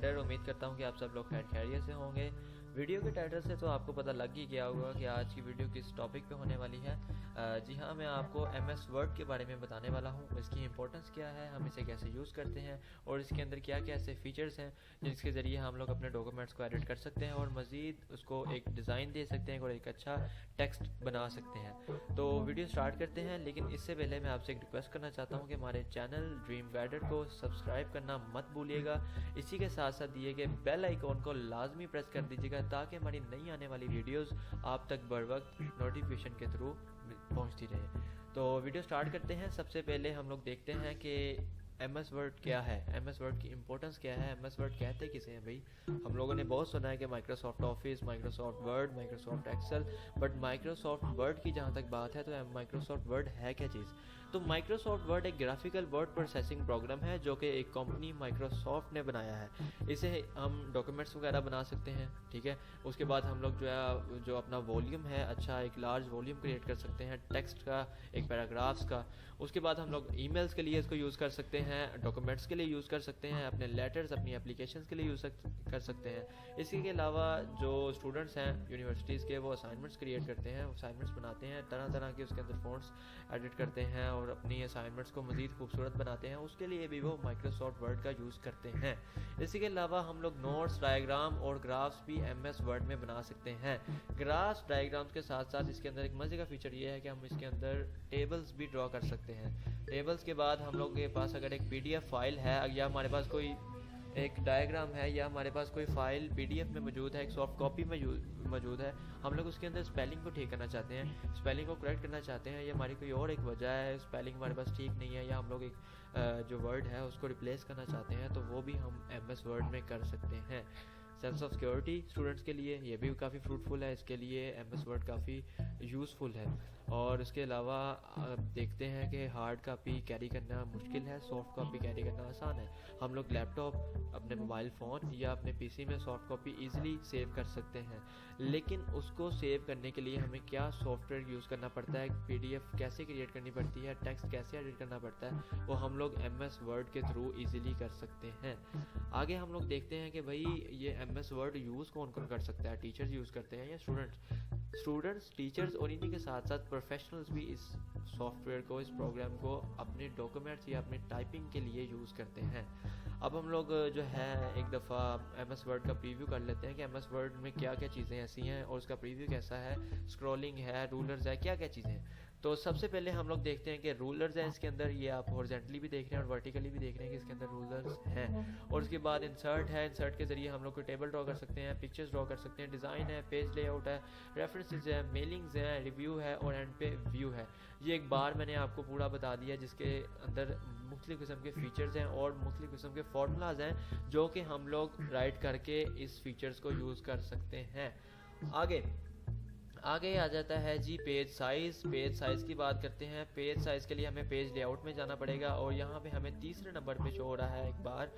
Glider. उम्मीद करता हूँ कि आप सब लोग खैर खैरियत से होंगे। वीडियो के टाइटल से तो आपको पता लग ही गया होगा कि आज की वीडियो किस टॉपिक पे होने वाली है। जी हाँ, मैं आपको MS वर्ड के बारे में बताने वाला हूँ। इसकी इंपॉर्टेंस क्या है, हम इसे कैसे यूज़ करते हैं और इसके अंदर क्या क्या ऐसे फीचर्स हैं जिसके ज़रिए हम लोग अपने डॉक्यूमेंट्स को एडिट कर सकते हैं और मज़ीद उसको एक डिज़ाइन दे सकते हैं और एक अच्छा टेक्स्ट बना सकते हैं। तो वीडियो स्टार्ट करते हैं, लेकिन इससे पहले मैं आपसे एक रिक्वेस्ट करना चाहता हूँ कि हमारे चैनल ड्रीम गाइडर को सब्सक्राइब करना मत भूलिएगा। इसी के साथ साथ दिए गए बेल आइकॉन को लाजमी प्रेस कर दीजिएगा ताकि हमारी नई आने वाली वीडियोस आप तक बर वक्त नोटिफिकेशन के थ्रू पहुंचती रहे। तो वीडियो स्टार्ट करते हैं। सबसे पहले हम लोग देखते हैं कि MS वर्ड क्या है, MS वर्ड की इंपॉर्टेंस क्या है, MS वर्ड कहते किसे हैं भाई। हम लोगों ने बहुत सुना है कि Microsoft Office, Microsoft Word, Microsoft Excel, but Microsoft Word की जहाँ तक बात है तो माइक्रोसॉफ्ट वर्ड है क्या चीज़। तो माइक्रोसॉफ्ट वर्ड एक ग्राफिकल वर्ड प्रोसेसिंग प्रोग्राम है जो कि एक कंपनी माइक्रोसॉफ्ट ने बनाया है। इसे हम डॉक्यूमेंट्स वगैरह बना सकते हैं, ठीक है। उसके बाद हम लोग जो अपना वॉल्यूम है, अच्छा एक लार्ज वॉल्यूम क्रिएट कर सकते हैं टेक्स्ट का, एक पैराग्राफ्स का। उसके बाद हम लोग ईमेल्स के लिए इसको यूज़ कर सकते हैं, डॉक्यूमेंट्स के लिए यूज़ कर सकते हैं, अपने लेटर्स, अपनी एप्लीकेशंस के लिए यूज़ कर सकते हैं। इसी के अलावा जो स्टूडेंट्स हैं यूनिवर्सिटीज़ के, वो असाइनमेंट्स क्रिएट करते हैं, असाइनमेंट्स बनाते हैं, तरह तरह के उसके अंदर फ़ॉन्ट्स एडिट करते हैं और अपनी असाइनमेंट्स को मज़ीद खूबसूरत बनाते हैं। उसके लिए भी वो माइक्रोसॉफ्ट वर्ड का यूज़ करते हैं। इसी के अलावा हम लोग नोट्स, डायग्राम और ग्राफ्स भी MS वर्ड में बना सकते हैं। ग्राफ्स, डायग्राम्स के साथ साथ इसके अंदर एक मज़े का फीचर ये है कि हम इसके अंदर टेबल्स भी ड्रॉ कर सकते हैं। टेबल्स के बाद हम लोग के पास अगर एक PDF फाइल है या हमारे पास कोई एक डायग्राम है या हमारे पास कोई फाइल PDF में मौजूद है, एक सॉफ्ट कॉपी में मौजूद है, हम लोग उसके अंदर स्पेलिंग को ठीक करना चाहते हैं, स्पेलिंग को करेक्ट करना चाहते हैं या हमारी कोई और एक वजह है, स्पेलिंग हमारे पास ठीक नहीं है या हम लोग एक जो वर्ड है उसको रिप्लेस करना चाहते हैं, तो वो भी हम MS वर्ड में कर सकते हैं। सेंस ऑफ सिक्योरिटी स्टूडेंट्स के लिए ये भी काफ़ी फ्रूटफुल है, इसके लिए MS वर्ड काफ़ी यूज़फुल है। और इसके अलावा देखते हैं कि हार्ड कापी कैरी करना मुश्किल है, सॉफ्ट कॉपी कैरी करना आसान है। हम लोग लैपटॉप, अपने मोबाइल फ़ोन या अपने PC में सॉफ्ट कॉपी ईजिली सेव कर सकते हैं, लेकिन उसको सेव करने के लिए हमें क्या सॉफ्टवेयर यूज़ करना पड़ता है, PDF कैसे क्रिएट करनी पड़ती है, टेक्स्ट कैसे एडिट करना पड़ता है, वो हम लोग MS वर्ड के थ्रू ईजिली कर सकते हैं। आगे हम लोग देखते हैं कि भाई ये MS वर्ड यूज़ कौन कौन कर सकता है, टीचर्स यूज़ करते हैं या स्टूडेंट्स, टीचर्स और इन्हीं के साथ साथ प्रोफेशनल्स भी इस सॉफ्टवेयर को, इस प्रोग्राम को अपने डॉक्यूमेंट्स या अपने टाइपिंग के लिए यूज़ करते हैं। अब हम लोग जो है एक दफ़ा MS वर्ड का प्रीव्यू कर लेते हैं कि MS वर्ड में क्या क्या चीज़ें ऐसी हैं और उसका प्रीव्यू कैसा है, स्क्रॉलिंग है, रूलर्स है, क्या क्या चीज़ें हैं। तो सबसे पहले हम लोग देखते हैं कि रूलर्स हैं इसके अंदर, ये आप हॉरिजॉन्टली भी देख रहे हैं और वर्टिकली भी देख रहे हैं कि इसके अंदर रूलर्स हैं। और उसके बाद इंसर्ट है, इंसर्ट के ज़रिए हम लोग कोई टेबल ड्रॉ कर सकते हैं, पिक्चर्स ड्रॉ कर सकते हैं, डिज़ाइन है, पेज लेआउट है, रेफरेंसेस है, मेलिंग्स हैं, रिव्यू है और एंड पे व्यू है। ये एक बार मैंने आपको पूरा बता दिया जिसके अंदर मुख्तलिफ़ किस्म के फ़ीचर्स हैं और मुख्तलिफ़ किस्म के फार्मूलाज हैं जो कि हम लोग राइट करके इस फीचर्स को यूज़ कर सकते हैं। आगे आ जाता है जी पेज साइज़। पेज साइज़ की बात करते हैं। पेज साइज़ के लिए हमें पेज लेआउट में जाना पड़ेगा और यहाँ पे हमें तीसरे नंबर पे शो हो रहा है एक बार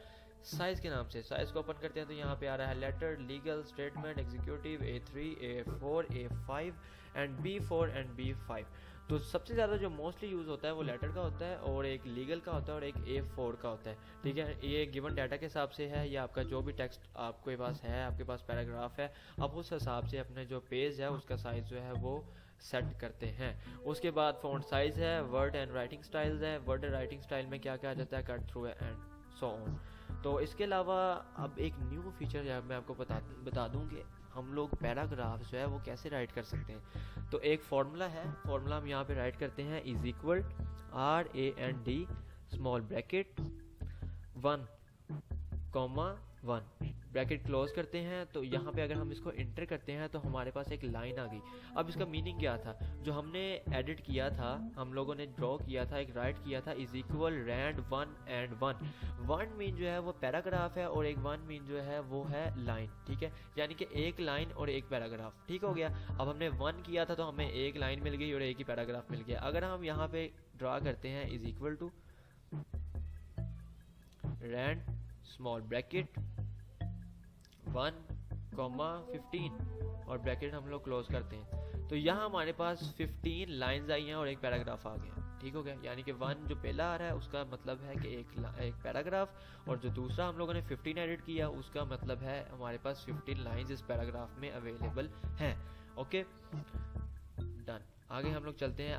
साइज़ के नाम से। साइज़ को ओपन करते हैं तो यहाँ पे आ रहा है letter, legal, statement, executive, A3, A4, A5 and B4 and B5। तो सबसे ज़्यादा जो मोस्टली यूज़ होता है वो लेटर का होता है और एक लीगल का होता है और एक A4 का होता है, ठीक है। ये गिवन डाटा के हिसाब से है या आपका जो भी टेक्स्ट आपके पास है, आपके पास पैराग्राफ है, आप उस हिसाब से अपने जो पेज है उसका साइज़ जो है वो सेट करते हैं। उसके बाद फ़ॉन्ट साइज़ है, वर्ड एंड राइटिंग स्टाइल्स है। वर्ड एंड राइटिंग स्टाइल में क्या क्या आ जाता है, cut through and so on. तो इसके अलावा अब एक न्यू फीचर मैं आपको बता दूं कि हम लोग पैराग्राफ्स जो है वो कैसे राइट कर सकते हैं। तो एक फार्मूला है, फार्मूला हम यहाँ पे राइट करते हैं is equal RAND small bracket 1, 1 bracket close करते हैं। तो यहाँ पे अगर हम इसको इंटर करते हैं तो हमारे पास एक लाइन आ गई। अब इसका मीनिंग क्या था, जो हमने एडिट किया था, हम लोगों ने ड्रॉ किया था, एक राइट किया था is equal rand 1 and 1। 1 mean जो है वो पैराग्राफ है और एक 1 मीन जो है वो है लाइन, ठीक है। यानी कि एक लाइन और एक पैराग्राफ, ठीक हो गया। अब हमने 1 किया था तो हमें एक लाइन मिल गई और एक ही पैराग्राफ मिल गया। अगर हम यहाँ पे ड्रॉ करते हैं is equal to rand small bracket 1, 15 और ब्रैकेट हम लोग क्लोज करते हैं, तो यहाँ हमारे पास 15 लाइंस आई हैं और एक पैराग्राफ आ गया, ठीक हो गया। यानी कि 1 जो पहला आ रहा है उसका मतलब है कि एक पैराग्राफ, और जो दूसरा हम लोगों ने 15 एडिट किया उसका मतलब है हमारे पास 15 लाइंस इस पैराग्राफ में अवेलेबल हैं। Okay done. आगे हम लोग चलते हैं,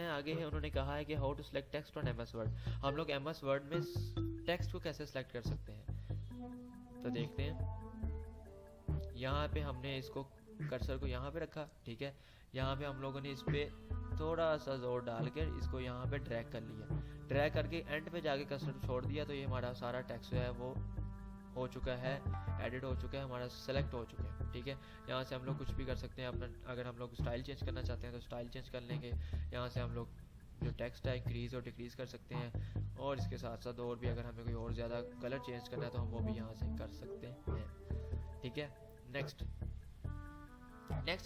आगे है उन्होंने कहा है कि how to select text on MS Word. हम लोग एमएस वर्ड में टेक्स्ट को कैसे सेलेक्ट कर सकते हैं, तो देखते हैं। यहाँ पे हमने इसको कर्सर को यहाँ पे रखा, ठीक है। यहाँ पे हम लोगों ने इस पे थोड़ा सा जोर डालकर इसको यहाँ पे ड्रैग कर लिया, ड्रैग करके एंड पे जाके कर्सर छोड़ दिया, तो ये हमारा सारा टेक्स्ट जो है वो हो चुका है, एडिट हो चुका है, हमारा सेलेक्ट हो चुका है, ठीक है। यहाँ से हम लोग कुछ भी कर सकते हैं अपना, अगर हम लोग स्टाइल चेंज करना चाहते हैं तो स्टाइल चेंज कर लेंगे। यहाँ से हम लोग जो टेक्स्ट है इंक्रीज़ और डिक्रीज़ कर सकते हैं, और इसके साथ साथ और भी अगर हमें कोई और ज़्यादा कलर चेंज करना है तो हम वो भी यहाँ से कर सकते हैं, ठीक है। नेक्स्ट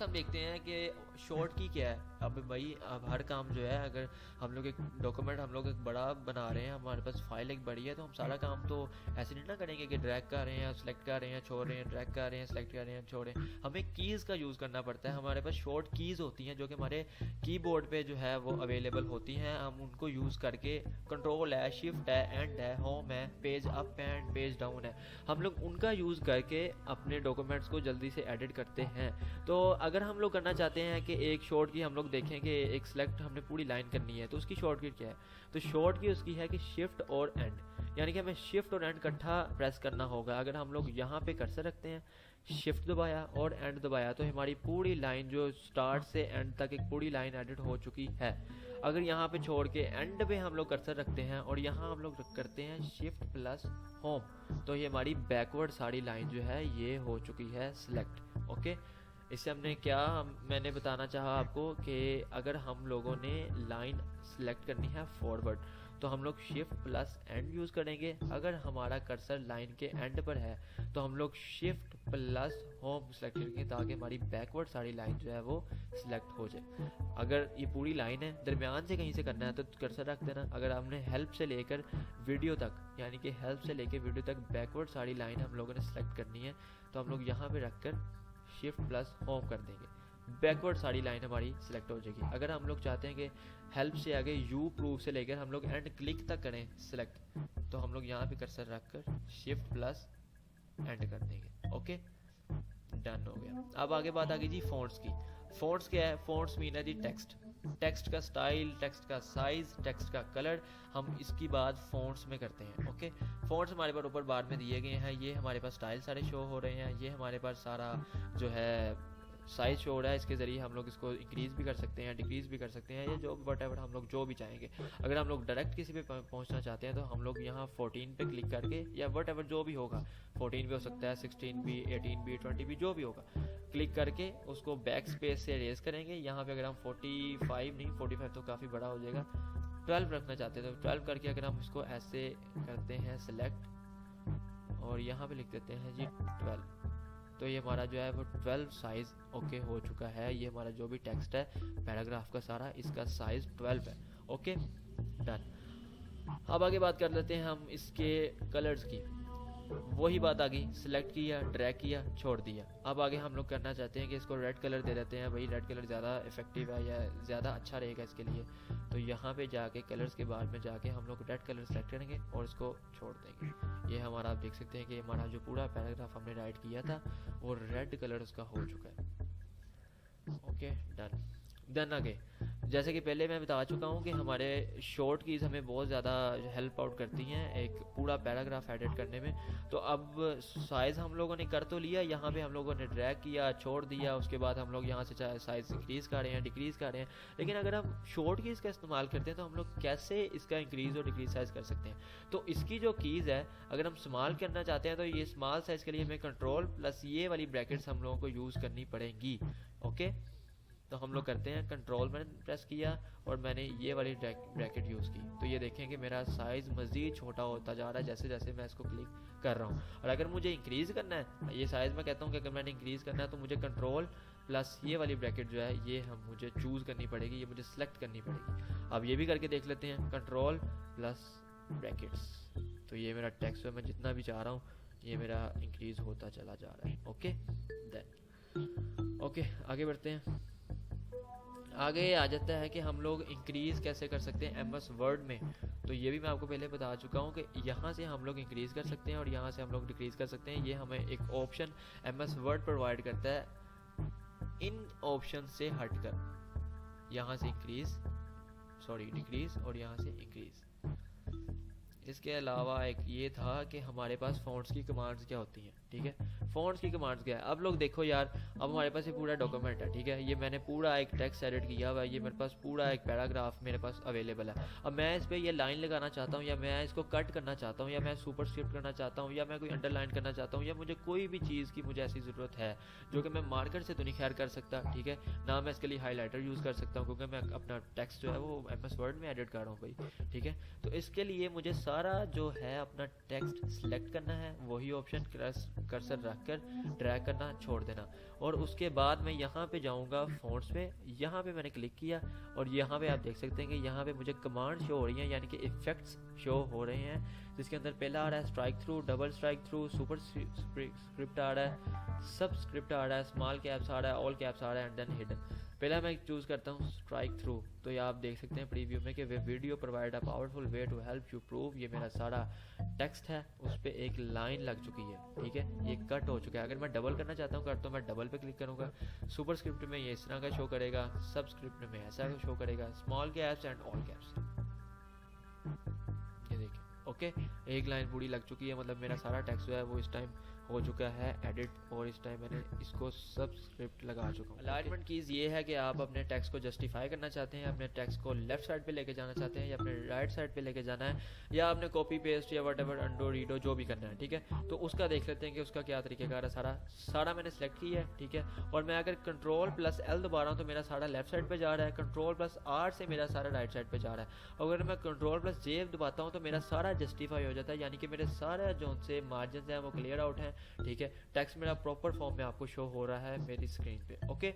हम देखते हैं कि शॉर्ट की क्या है। अब भाई अब हर काम जो है, अगर हम लोग एक डॉक्यूमेंट हम लोग एक बड़ा बना रहे हैं, हमारे पास फाइल एक बड़ी है, तो हम सारा काम तो ऐसे नहीं ना करेंगे कि ड्रैग कर रहे हैं, सेलेक्ट कर रहे हैं, छोड़ रहे हैं, ड्रैग कर रहे हैं, सेलेक्ट कर रहे हैं, छोड़ रहे हैं। हमें कीज़ का यूज़ करना पड़ता है। हमारे पास शॉर्ट कीज़ होती हैं जो कि हमारे कीबोर्ड पे जो है वो अवेलेबल होती हैं। हम उनको यूज़ करके, कंट्रोल है, शिफ्ट है, एंड है, होम है, page up and page down है, हम लोग उनका यूज़ करके अपने डॉक्यूमेंट्स को जल्दी से एडिट करते हैं। तो अगर हम लोग करना चाहते हैं कि एक शॉर्ट की हम लोग देखें कि एक सिलेक्ट हमने पूरी लाइन करनी है, तो उसकी शॉर्ट की क्या है, तो शॉर्ट की उसकी है कि शिफ्ट और एंड, यानी कि हमें शिफ्ट और एंड इकट्ठा प्रेस करना होगा। अगर हम लोग यहाँ पे कर्सर रखते हैं, शिफ्ट दबाया और एंड दबाया, तो हमारी पूरी लाइन जो स्टार्ट से एंड तक एक पूरी लाइन एडिट हो चुकी है। अगर यहाँ पे छोड़ के एंड पे हम लोग कर्सर रखते हैं और यहाँ हम लोग करते हैं शिफ्ट प्लस होम, तो ये हमारी बैकवर्ड सारी लाइन जो है ये हो चुकी है सिलेक्ट। ओके, इससे हमने क्या, मैंने बताना चाहा आपको कि अगर हम लोगों ने लाइन सेलेक्ट करनी है फॉरवर्ड, तो हम लोग शिफ्ट प्लस एंड यूज़ करेंगे। अगर हमारा कर्सर लाइन के एंड पर है तो हम लोग शिफ्ट प्लस होम सेलेक्ट करेंगे, ताकि हमारी बैकवर्ड सारी लाइन जो है वो सिलेक्ट हो जाए। अगर ये पूरी लाइन है, दरमियान से कहीं से करना है तो कर्सर रख देना। अगर हमने हेल्प से लेकर वीडियो तक, यानी कि हेल्प से लेकर वीडियो तक बैकवर्ड सारी लाइन हम लोगों ने सेलेक्ट करनी है, तो हम लोग यहाँ पे रखकर शिफ्ट प्लस होम कर देंगे, बैकवर्ड सारी लाइन हमारी सिलेक्ट हो जाएगी। अगर हम लोग चाहते हैं कि हेल्प से आगे यू प्रूफ से लेकर हम लोग एंड क्लिक तक करें सिलेक्ट, तो हम लोग यहाँ पे कर्सर रखकर शिफ्ट प्लस एंड कर देंगे। ओके डन हो गया। अब आगे बात आ गई जी फ़ॉन्ट्स की। फ़ॉन्ट्स क्या है, फ़ॉन्ट्स मीन है जी टेक्स्ट, टेक्स्ट का स्टाइल, टेक्स्ट का साइज, टेक्स्ट का कलर, हम इसकी बात फ़ॉन्ट्स में करते हैं। ओके, फ़ॉन्ट्स हमारे पास ऊपर बार में दिए गए हैं, ये हमारे पास स्टाइल सारे शो हो रहे हैं, ये हमारे पास सारा जो है साइज शो हो रहा है। इसके ज़रिए हम लोग इसको इंक्रीज़ भी कर सकते हैं, डिक्रीज़ भी कर सकते हैं, या जो वटएवर हम लोग जो भी चाहेंगे। अगर हम लोग डायरेक्ट किसी पे पहुंचना चाहते हैं तो हम लोग यहाँ 14 पे क्लिक करके, या वटएवर जो भी होगा, 14 भी हो सकता है, 16 भी, 18 भी, 20 भी, जो भी होगा, क्लिक करके उसको बैक स्पेस से रेज करेंगे। यहाँ पे अगर हम 45 नहीं, 45 तो काफ़ी बड़ा हो जाएगा, 12 रखना चाहते हैं तो 12 करके अगर हम इसको ऐसे करते हैं सेलेक्ट और यहाँ पे लिख देते हैं जी 12, तो ये हमारा जो है वो 12 साइज़ ओके हो चुका है। ये हमारा जो भी टेक्स्ट है पैराग्राफ का सारा, इसका साइज़ 12 है। Okay done. अब आगे बात कर लेते हैं हम इसके कलर्स की। वही बात आ गई, सिलेक्ट किया, ड्रैग किया, छोड़ दिया। अब आगे हम लोग करना चाहते हैं कि इसको रेड कलर दे देते हैं, भाई रेड कलर ज़्यादा इफेक्टिव है या ज़्यादा अच्छा रहेगा इसके लिए। तो यहाँ पे जाके कलर्स के बारे में जाके हम लोग रेड कलर सेलेक्ट करेंगे और इसको छोड़ देंगे। ये हमारा आप देख सकते हैं कि हमारा जो पूरा पैराग्राफ हमने राइट किया था वो रेड कलर उसका हो चुका है। ओके डन आगे, जैसे कि पहले मैं बता चुका हूँ कि हमारे शॉर्ट कीज़ हमें बहुत ज़्यादा हेल्प आउट करती हैं एक पूरा पैराग्राफ एडिट करने में। तो अब साइज़ हम लोगों ने कर तो लिया, यहाँ पे हम लोगों ने ड्रैग किया, छोड़ दिया, उसके बाद हम लोग यहाँ से चाहे साइज़ इंक्रीज़ कर रहे हैं, डिक्रीज़ कर रहे हैं। लेकिन अगर हम शॉर्ट कीज़ का इस्तेमाल करते हैं तो हम लोग कैसे इसका इंक्रीज़ और डिक्रीज़ साइज़ कर सकते हैं। तो इसकी जो कीज़ है, अगर हम स्मॉल करना चाहते हैं तो ये स्मॉल साइज़ के लिए हमें कंट्रोल प्लस ये वाली ब्रैकेट्स हम लोगों को यूज़ करनी पड़ेंगी। ओके, तो हम लोग करते हैं कंट्रोल मैंने प्रेस किया और मैंने ये वाली ब्रैकेट यूज़ की, तो ये देखें कि मेरा साइज़ मज़ीद छोटा होता जा रहा है जैसे जैसे मैं इसको क्लिक कर रहा हूँ। और अगर मुझे इंक्रीज़ करना है, ये साइज़ मैं कहता हूँ कि अगर मैंने इंक्रीज़ करना है तो मुझे कंट्रोल प्लस ये वाली ब्रैकेट जो है ये हम मुझे चूज़ करनी पड़ेगी, ये मुझे सेलेक्ट करनी पड़ेगी। अब ये भी करके देख लेते हैं, कंट्रोल प्लस ब्रैकेट्स, तो ये मेरा टेक्स्ट है, मैं जितना भी चाह रहा हूँ ये मेरा इंक्रीज़ होता चला जा रहा है। ओके देन ओके आगे बढ़ते हैं। आगे आ जाता है कि हम लोग इंक्रीज़ कैसे कर सकते हैं एमएस वर्ड में। तो ये भी मैं आपको पहले बता चुका हूँ कि यहाँ से हम लोग इंक्रीज़ कर सकते हैं और यहाँ से हम लोग डिक्रीज़ कर सकते हैं। ये हमें एक ऑप्शन एमएस वर्ड प्रोवाइड करता है इन ऑप्शन से हटकर, यहाँ से डिक्रीज़ और यहाँ से इंक्रीज़। इसके अलावा एक ये था कि हमारे पास फ़ॉन्ट्स की कमांड्स क्या होती हैं, ठीक है। फ़ॉन्ट्स की कमांड्स क्या है, अब लोग देखो यार, अब हमारे पास ये पूरा डॉक्यूमेंट है, ठीक है। ये मैंने पूरा एक टेक्स्ट एडिट किया हुआ है, ये मेरे पास पूरा एक पैराग्राफ मेरे पास अवेलेबल है। अब मैं इस पर ये लाइन लगाना चाहता हूँ, या मैं इसको कट करना चाहता हूँ, या मैं सुपरस्क्रिप्ट करना चाहता हूँ, या मैं कोई अंडरलाइन करना चाहता हूँ, या मुझे कोई भी चीज़ की मुझे ऐसी ज़रूरत है जो कि मैं मार्कर से तो नहीं खैर कर सकता, ठीक है ना। मैं इसके लिए हाईलाइटर यूज़ कर सकता हूँ क्योंकि मैं अपना टेक्स्ट जो है वो एमएस वर्ड में एडिट कर रहा हूँ भाई, ठीक है। तो इसके लिए मुझे सारा जो है अपना टेक्स्ट सिलेक्ट करना है, वही ऑप्शन कर्सर रखकर ड्रैग करना, छोड़ देना, और उसके बाद मैं यहाँ पे जाऊँगा फ़ॉन्ट्स पे। यहाँ पे मैंने क्लिक किया और यहाँ पे आप देख सकते हैं कि यहाँ पे मुझे कमांड शो हो रही हैं, यानी कि इफेक्ट्स शो हो रहे हैं, जिसके अंदर पहला आ रहा है strike through, double strike through, super script आ रहा है, सब स्क्रिप्ट आ रहा है, स्मॉल कैप्स आ रहा है, ऑल कैप्स आ रहा है एंड देन हिडन। पहला मैं चूज़ करता हूँ स्ट्राइक थ्रू। तो ये आप देख सकते हैं प्रीव्यू में कि वे video provide a powerful way to help you prove, ये मेरा सारा टेक्स्ट है, उस पर एक लाइन लग चुकी है, ठीक है, ये कट हो चुका है। अगर मैं डबल करना चाहता हूँ तो मैं डबल पे क्लिक करूँगा। सुपर स्क्रिप्ट में ये इस तरह का शो करेगा, सब स्क्रिप्ट में ऐसा शो करेगा, small caps and all caps, ये देखिए, ओके। एक लाइन पूरी लग चुकी है, मतलब मेरा सारा टेक्स्ट जो है वो इस टाइम हो चुका है एडिट, और इस टाइम मैंने इसको सब्सक्रिप्ट लगा चुका हूँ। अलाइनमेंट कीज़ ये है कि आप अपने टेक्स्ट को जस्टिफाई करना चाहते हैं, अपने टेक्स्ट को लेफ्ट साइड पे लेके जाना चाहते हैं, या अपने राइट साइड पे लेके जाना है, या आपने कॉपी पेस्ट या व्हाटएवर अंडो रीडो जो भी करना है, ठीक है। तो उसका देख लेते हैं कि उसका क्या तरीकेकार है। सारा मैंने सेलेक्ट किया है, ठीक है, और मैं अगर Ctrl+L दबा रहा हूँ तो मेरा सारा लेफ्ट साइड पे जा रहा है, Ctrl+R से मेरा सारा राइट साइड पे जा रहा है। अगर मैं Ctrl+J दबाता हूँ तो मेरा सारा जस्टिफाई हो जाता है, यानी कि मेरे सारे जो से मार्जिन हैं वो क्लियर आउट हैं, ठीक है। टेक्स्ट मेरा प्रॉपर फॉर्म में आपको शो हो रहा है मेरी स्क्रीन पे, ओके।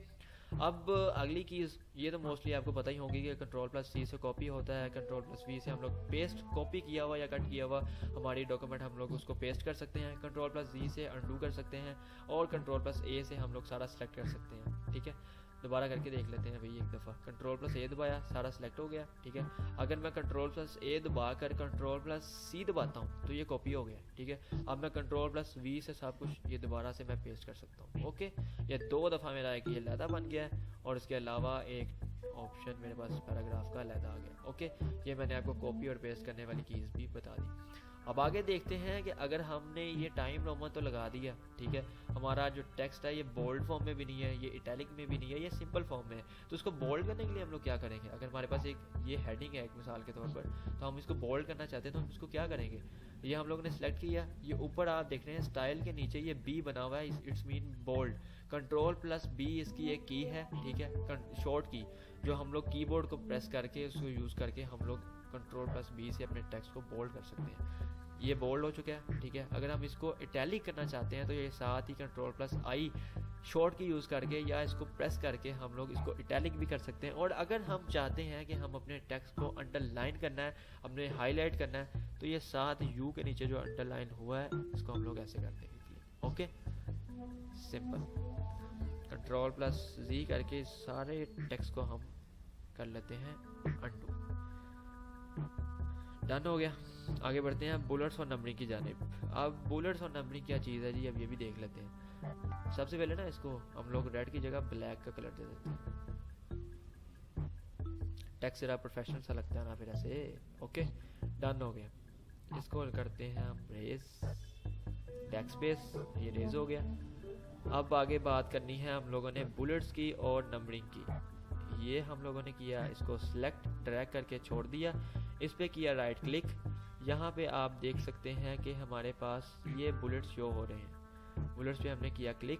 अब अगली कीज़, ये तो मोस्टली आपको पता ही होगी कि Ctrl+C से कॉपी होता है, Ctrl+V से हम लोग पेस्ट, कॉपी किया हुआ या कट किया हुआ हमारी डॉक्यूमेंट हम लोग उसको पेस्ट कर सकते हैं, Ctrl+Z से अंडू कर सकते हैं, और Ctrl+A से हम लोग सारा सेलेक्ट कर सकते हैं, ठीक है। दोबारा करके देख लेते हैं भाई एक दफ़ा। Ctrl+A दबाया, सारा सेलेक्ट हो गया, ठीक है। अगर मैं Ctrl+A दबा कर Ctrl+C दबाता हूँ तो ये कॉपी हो गया, ठीक है। अब मैं Ctrl+V से सब कुछ ये दोबारा से मैं पेस्ट कर सकता हूँ, ओके। ये 2 दफ़ा मेरा एक ये लैदा बन गया है, और इसके अलावा एक ऑप्शन मेरे पास पैराग्राफ का लैदा आ गया, ओके। ये मैंने आपको कॉपी और पेस्ट करने वाली कीज़ भी बता दी। अब आगे देखते हैं कि अगर हमने ये टाइम रोमन तो लगा दिया, ठीक है, हमारा जो टेक्स्ट है ये बोल्ड फॉर्म में भी नहीं है, ये इटैलिक में भी नहीं है, ये सिंपल फॉर्म में है, तो उसको बोल्ड करने के लिए हम लोग क्या करेंगे। अगर हमारे पास एक ये हेडिंग है एक मिसाल के तौर पर, तो हम इसको बोल्ड करना चाहते हैं, तो हम इसको क्या करेंगे। ये हम लोग ने सेलेक्ट किया, ये ऊपर आप देख रहे हैं स्टाइल के नीचे ये बी बना हुआ है, इट्स मीन बोल्ड। Ctrl+B इसकी एक की है, ठीक है, शॉर्ट की, जो हम लोग कीबोर्ड को प्रेस करके उसको यूज़ करके हम लोग Ctrl+B से अपने टेक्स्ट को बोल्ड कर सकते हैं। ये बोल्ड हो चुका है, ठीक है। अगर हम इसको इटैलिक करना चाहते हैं तो ये साथ ही Ctrl+I शॉर्ट की यूज़ करके या इसको प्रेस करके हम लोग इसको इटैलिक भी कर सकते हैं। और अगर हम चाहते हैं कि हम अपने टेक्स्ट को अंडरलाइन करना है, हमने हाईलाइट करना है, तो ये साथ यू के नीचे जो अंडरलाइन हुआ है इसको हम लोग ऐसे कर देंगे, ओके, सिंपल। Ctrl+Z करके सारे टेक्स्ट को हम कर लेते हैं अंडू। डन हो गया। आगे बढ़ते हैं बुलेट्स और नंबरिंग की जानिब। अब बुलेट्स और नंबरिंग क्या चीज़ है जी, अब ये भी देख लेते हैं। सबसे पहले ना इसको हम लोग रेड की जगह ब्लैक का कलर दे देते हैं, टेक्स्ट जरा प्रोफेशनल सा लगता है ना फिर ऐसे, ओके। डन हो गया। इसको करते हैं हम रेज, टेक्स्ट स्पेस, ये रेज हो गया। अब आगे बात करनी है हम लोगों ने बुलेट्स की और नंबरिंग की। ये हम लोगों ने किया, इसको सिलेक्ट ड्रैग करके छोड़ दिया, इस पे किया राइट क्लिक। यहाँ पे आप देख सकते हैं कि हमारे पास ये बुलेट्स शो हो रहे हैं। बुलेट्स पे हमने किया क्लिक,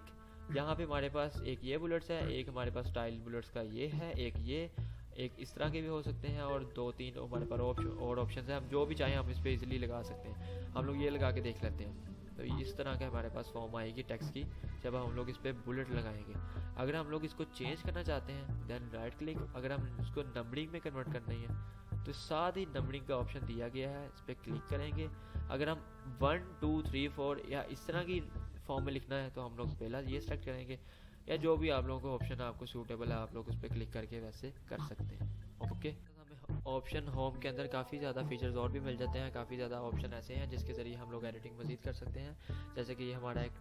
यहाँ पे हमारे पास एक ये बुलेट्स है, एक हमारे पास स्टाइल बुलेट्स का ये है, एक इस तरह के भी हो सकते हैं, और 2-3 हमारे पास और ऑप्शन है। हम जो भी चाहें हम इस पर इजीली लगा सकते हैं। हम लोग ये लगा के देख लेते हैं। तो इस तरह का हमारे पास फॉर्म आएगी टेक्स्ट की जब हम लोग इस पर बुलेट लगाएंगे। अगर हम लोग इसको चेंज करना चाहते हैं देन राइट क्लिक। अगर हम इसको नंबरिंग में कन्वर्ट करनी है तो साथ ही नंबरिंग का ऑप्शन दिया गया है, इस पर क्लिक करेंगे। अगर हम 1 2 3 4 या इस तरह की फॉर्म में लिखना है तो हम लोग पहला ये सेलेक्ट करेंगे, या जो भी आप लोगों को ऑप्शन आपको सूटेबल है आप लोग उस पर क्लिक करके वैसे कर सकते हैं। ओके, हमें ऑप्शन होम के अंदर काफ़ी ज़्यादा फीचर्स और भी मिल जाते हैं, काफ़ी ज़्यादा ऑप्शन ऐसे हैं जिसके ज़रिए हम लोग एडिटिंग मज़ीद कर सकते हैं। जैसे कि ये हमारा एक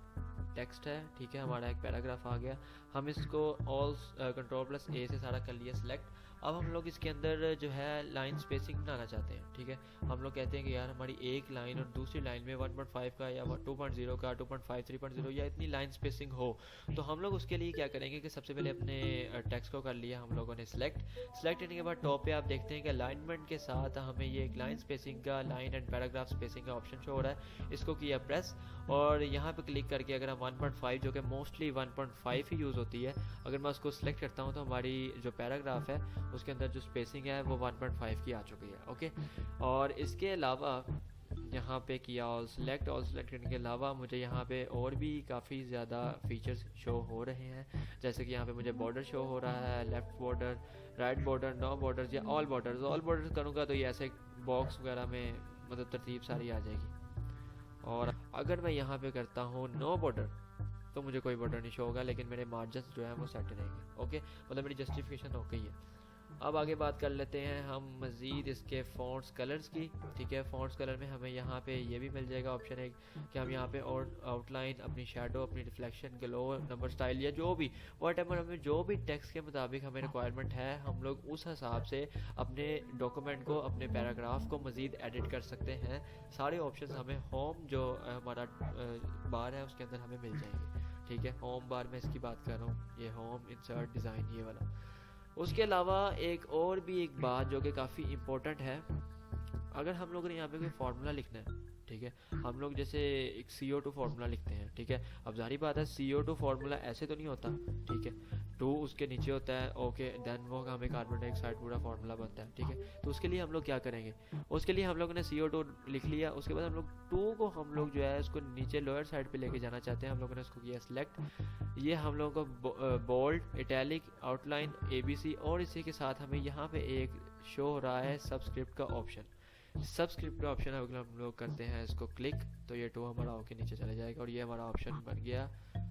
टेक्स्ट है, ठीक है, हमारा एक पैराग्राफ आ गया, हम इसको ऑल कंट्रोल+A से सारा कर लिया सिलेक्ट। अब हम लोग इसके अंदर जो है लाइन स्पेसिंग बनाना चाहते हैं, ठीक है। हम लोग कहते हैं कि यार हमारी एक लाइन और दूसरी लाइन में 1.5 का या 2.0 का 2.5 3.0 या इतनी लाइन स्पेसिंग हो, तो हम लोग उसके लिए क्या करेंगे कि सबसे पहले अपने टेक्स्ट को कर लिया हम लोगों ने सिलेक्ट करने के बाद टॉप पे आप देखते हैं कि अलाइनमेंट के साथ हमें ये एक लाइन स्पेसिंग का, लाइन एंड पैराग्राफ स्पेसिंग का ऑप्शन शो हो रहा है। इसको किया प्रेस और यहाँ पे क्लिक करके अगर हम 1.5 जो कि मोस्टली 1.5 ही यूज़ होती है, अगर मैं उसको सिलेक्ट करता हूँ तो हमारी जो पैराग्राफ है उसके अंदर जो स्पेसिंग है वो 1.5 की आ चुकी है। ओके, और इसके अलावा यहाँ पे किया ऑल सेलेक्ट करने के अलावा मुझे यहाँ पे और भी काफ़ी ज़्यादा फीचर्स शो हो रहे हैं। जैसे कि यहाँ पे मुझे बॉर्डर शो हो रहा है, left border, right border, no borders या ऑल बॉर्डर्स करूँगा तो ये ऐसे बॉक्स वगैरह में मतलब तरतीब सारी आ जाएगी। और अगर मैं यहाँ पे करता हूँ नो बॉर्डर तो मुझे कोई बॉर्डर नहीं शो होगा, लेकिन मेरे मार्जिन्स जो है वो सेट रहेंगे। ओके, मतलब मेरी जस्टिफिकेशन हो गई है। अब आगे बात कर लेते हैं हम मज़ीद इसके फ़ॉन्ट्स कलर्स की, ठीक है। फ़ॉन्ट्स कलर में हमें यहाँ पे ये भी मिल जाएगा ऑप्शन है कि हम यहाँ पे और आउटलाइन, अपनी शेडो, अपनी रिफ्लेक्शन, ग्लो, नंबर स्टाइल या जो भी व्हाटएवर हमें जो भी टेक्स्ट के मुताबिक हमें रिक्वायरमेंट है हम लोग उस हिसाब से अपने डॉक्यूमेंट को, अपने पैराग्राफ को मज़ीद एडिट कर सकते हैं। सारे ऑप्शन हमें होम जो हमारा बार है उसके अंदर हमें मिल जाएंगे, ठीक है। होम बार में इसकी बात कर रहा हूँ, ये होम, इंसर्ट, डिज़ाइन, ये वाला। उसके अलावा एक और भी एक बात जो कि काफ़ी इम्पोर्टेंट है, अगर हम लोगों ने यहाँ पे कोई फार्मूला लिखना है, ठीक है, हम लोग जैसे एक CO2 फार्मूला लिखते हैं, ठीक है। अब जारी बात है CO2 फार्मूला ऐसे तो नहीं होता, ठीक है, 2 उसके नीचे होता है, ओके, देन वो हमें कार्बन डाइऑक्साइड पूरा फार्मूला बनता है, ठीक है। तो उसके लिए हम लोग क्या करेंगे, उसके लिए हम लोगों ने CO2 लिख लिया, उसके बाद हम लोग 2 को हम लोग जो है उसको नीचे लोअर साइड पे लेके जाना चाहते हैं, हम लोगों ने उसको किया सिलेक्ट। ये हम लोगों को बोल्ड, इटैलिक, आउटलाइन, ABC और इसी के साथ हमें यहाँ पे एक शो हो रहा है सबस्क्रिप्ट का ऑप्शन। सबस्क्रिप्ट का ऑप्शन अगर हम लोग करते हैं इसको क्लिक तो ये 2 हमारा होके नीचे चले जाएगा और ये हमारा ऑप्शन बन गया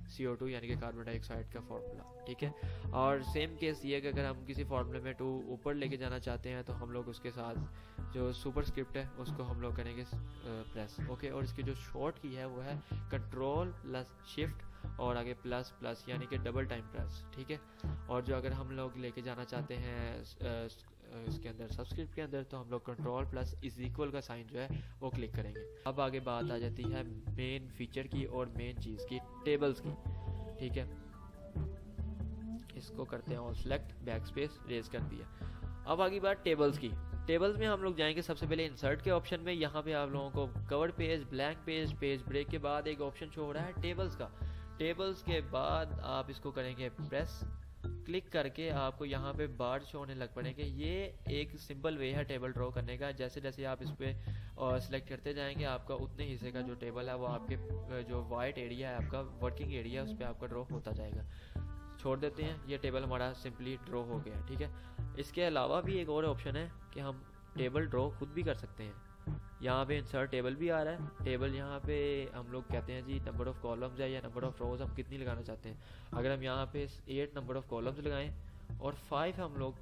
CO2 यानी कि कार्बन डाइऑक्साइड का फार्मूला, ठीक है। और सेम केस ये कि अगर हम किसी फार्मूले में 2 ऊपर लेके जाना चाहते हैं तो हम लोग उसके साथ जो सुपर स्क्रिप्ट है उसको हम लोग करेंगे प्रेस, ओके। और इसकी जो शॉर्ट की है वो है Ctrl+Shift और आगे प्लस यानी कि डबल टाइम प्रेस, ठीक है। और जो अगर हम लोग लेके जाना चाहते हैं इसके अंदर सबस्क्रिप्ट के अंदर तो हम लोग Ctrl+= का साइन जो है वो क्लिक करेंगे। अब आगे बात आ जाती है मेन फीचर की और मेन चीज़ की, टेबल्स की, ठीक है। इसको करते हैं ऑल सेलेक्ट, बैकस्पेस, रेज कर दिया। अब आगे बात टेबल्स की। टेबल्स में हम लोग जाएंगे सबसे पहले इंसर्ट के ऑप्शन में। यहाँ पे आप लोगों को cover page, blank page, page break के बाद एक ऑप्शन शो हो रहा है टेबल्स का। टेबल्स के बाद आप इसको करेंगे प्रेस, क्लिक करके आपको यहाँ पे बार शो होने लग पड़ेंगे। ये एक सिंपल वे है टेबल ड्रॉ करने का। जैसे जैसे आप इस पर सिलेक्ट करते जाएंगे आपका उतने हिस्से का जो टेबल है वो आपके जो वाइट एरिया है, आपका वर्किंग एरिया है, उस पर आपका ड्रॉ होता जाएगा। छोड़ देते हैं, ये टेबल हमारा सिंपली ड्रॉ हो गया, ठीक है। इसके अलावा भी एक और ऑप्शन है कि हम टेबल ड्रॉ खुद भी कर सकते हैं। यहाँ पे इंसर्ट टेबल भी आ रहा है। टेबल यहाँ पे हम लोग कहते हैं जी नंबर ऑफ़ कॉलम्स है या नंबर ऑफ़ रोज़ हम कितनी लगाना चाहते हैं। अगर हम यहाँ पे 8 नंबर ऑफ़ कॉलम्स लगाएं और 5 हम लोग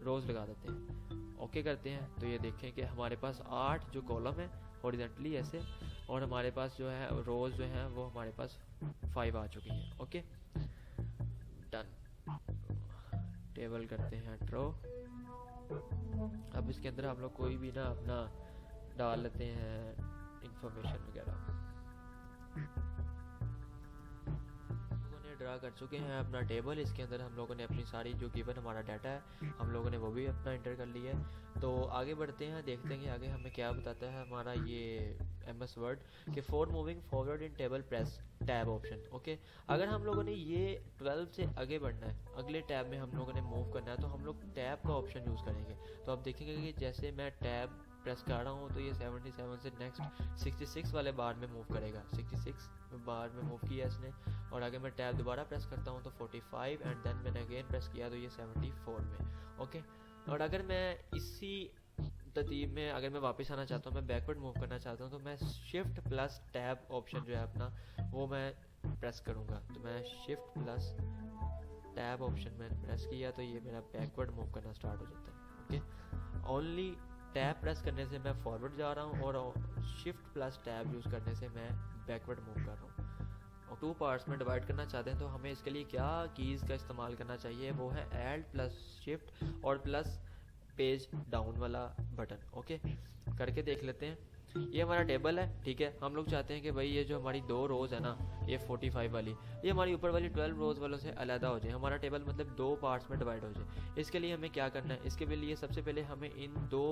रोज़ लगा देते हैं, ओके करते हैं, तो ये देखें कि हमारे पास 8 जो कॉलम है हॉरिजॉन्टली ऐसे, और हमारे पास जो है रोज़ जो है वो हमारे पास 5 आ चुकी हैं। Okay, done. टेबल करते हैं ड्रॉ। अब इसके अंदर हम लोग कोई भी ना अपना डाल लेते हैं इंफॉर्मेशन वगैरह। लोगों ने ड्रा कर चुके हैं अपना टेबल। इसके अंदर हम लोगों ने अपनी सारी जो गिवन हमारा डाटा है हम लोगों ने वो भी अपना इंटर कर लिया है। तो आगे बढ़ते हैं, देखते हैं कि आगे हमें क्या बताता है हमारा ये MS वर्ड कि for moving forward in table press tab option. Okay, अगर हम लोगों ने ये 12 से आगे बढ़ना है, अगले टैब में हम लोगों ने मूव करना है, तो हम लोग टैब का ऑप्शन यूज़ करेंगे। तो आप देखेंगे कि जैसे मैं टैब प्रेस कर रहा हूँ तो ये 77 से नेक्स्ट 66 वाले बार में मूव करेगा। 66 बार में मूव किया इसने, और आगे मैं टैब दोबारा प्रेस करता हूँ तो 45 एंड देन मैंने अगेन प्रेस किया तो ये 74 में। ओके, और अगर मैं इसी तरतीब में अगर मैं वापस आना चाहता हूँ, मैं बैकवर्ड मूव करना चाहता हूँ, तो मैं शिफ्ट प्लस टैब ऑप्शन जो है अपना वो मैं प्रेस करूँगा। तो मैं शिफ्ट प्लस टैब ऑप्शन मैंने प्रेस किया तो ये मेरा बैकवर्ड मूव करना स्टार्ट हो जाता है। ओके, ओनली टैब प्रेस करने से मैं फॉरवर्ड जा रहा हूँ और शिफ्ट प्लस टैब यूज़ करने से मैं बैकवर्ड मूव कर रहा हूँ। और 2 पार्ट्स में डिवाइड करना चाहते हैं तो हमें इसके लिए क्या कीज़ का इस्तेमाल करना चाहिए, वो है ऐड प्लस शिफ्ट और प्लस पेज डाउन वाला बटन। ओके, करके देख लेते हैं। ये हमारा टेबल है, ठीक है। हम लोग चाहते हैं कि भाई ये जो हमारी 2 रोज़ है ना, ये 45 वाली, ये हमारी ऊपर वाली 12 रोज़ वालों से अलहदा हो जाए, हमारा टेबल मतलब 2 पार्ट्स में डिवाइड हो जाए। इसके लिए हमें क्या करना है, इसके लिए सबसे पहले हमें इन 2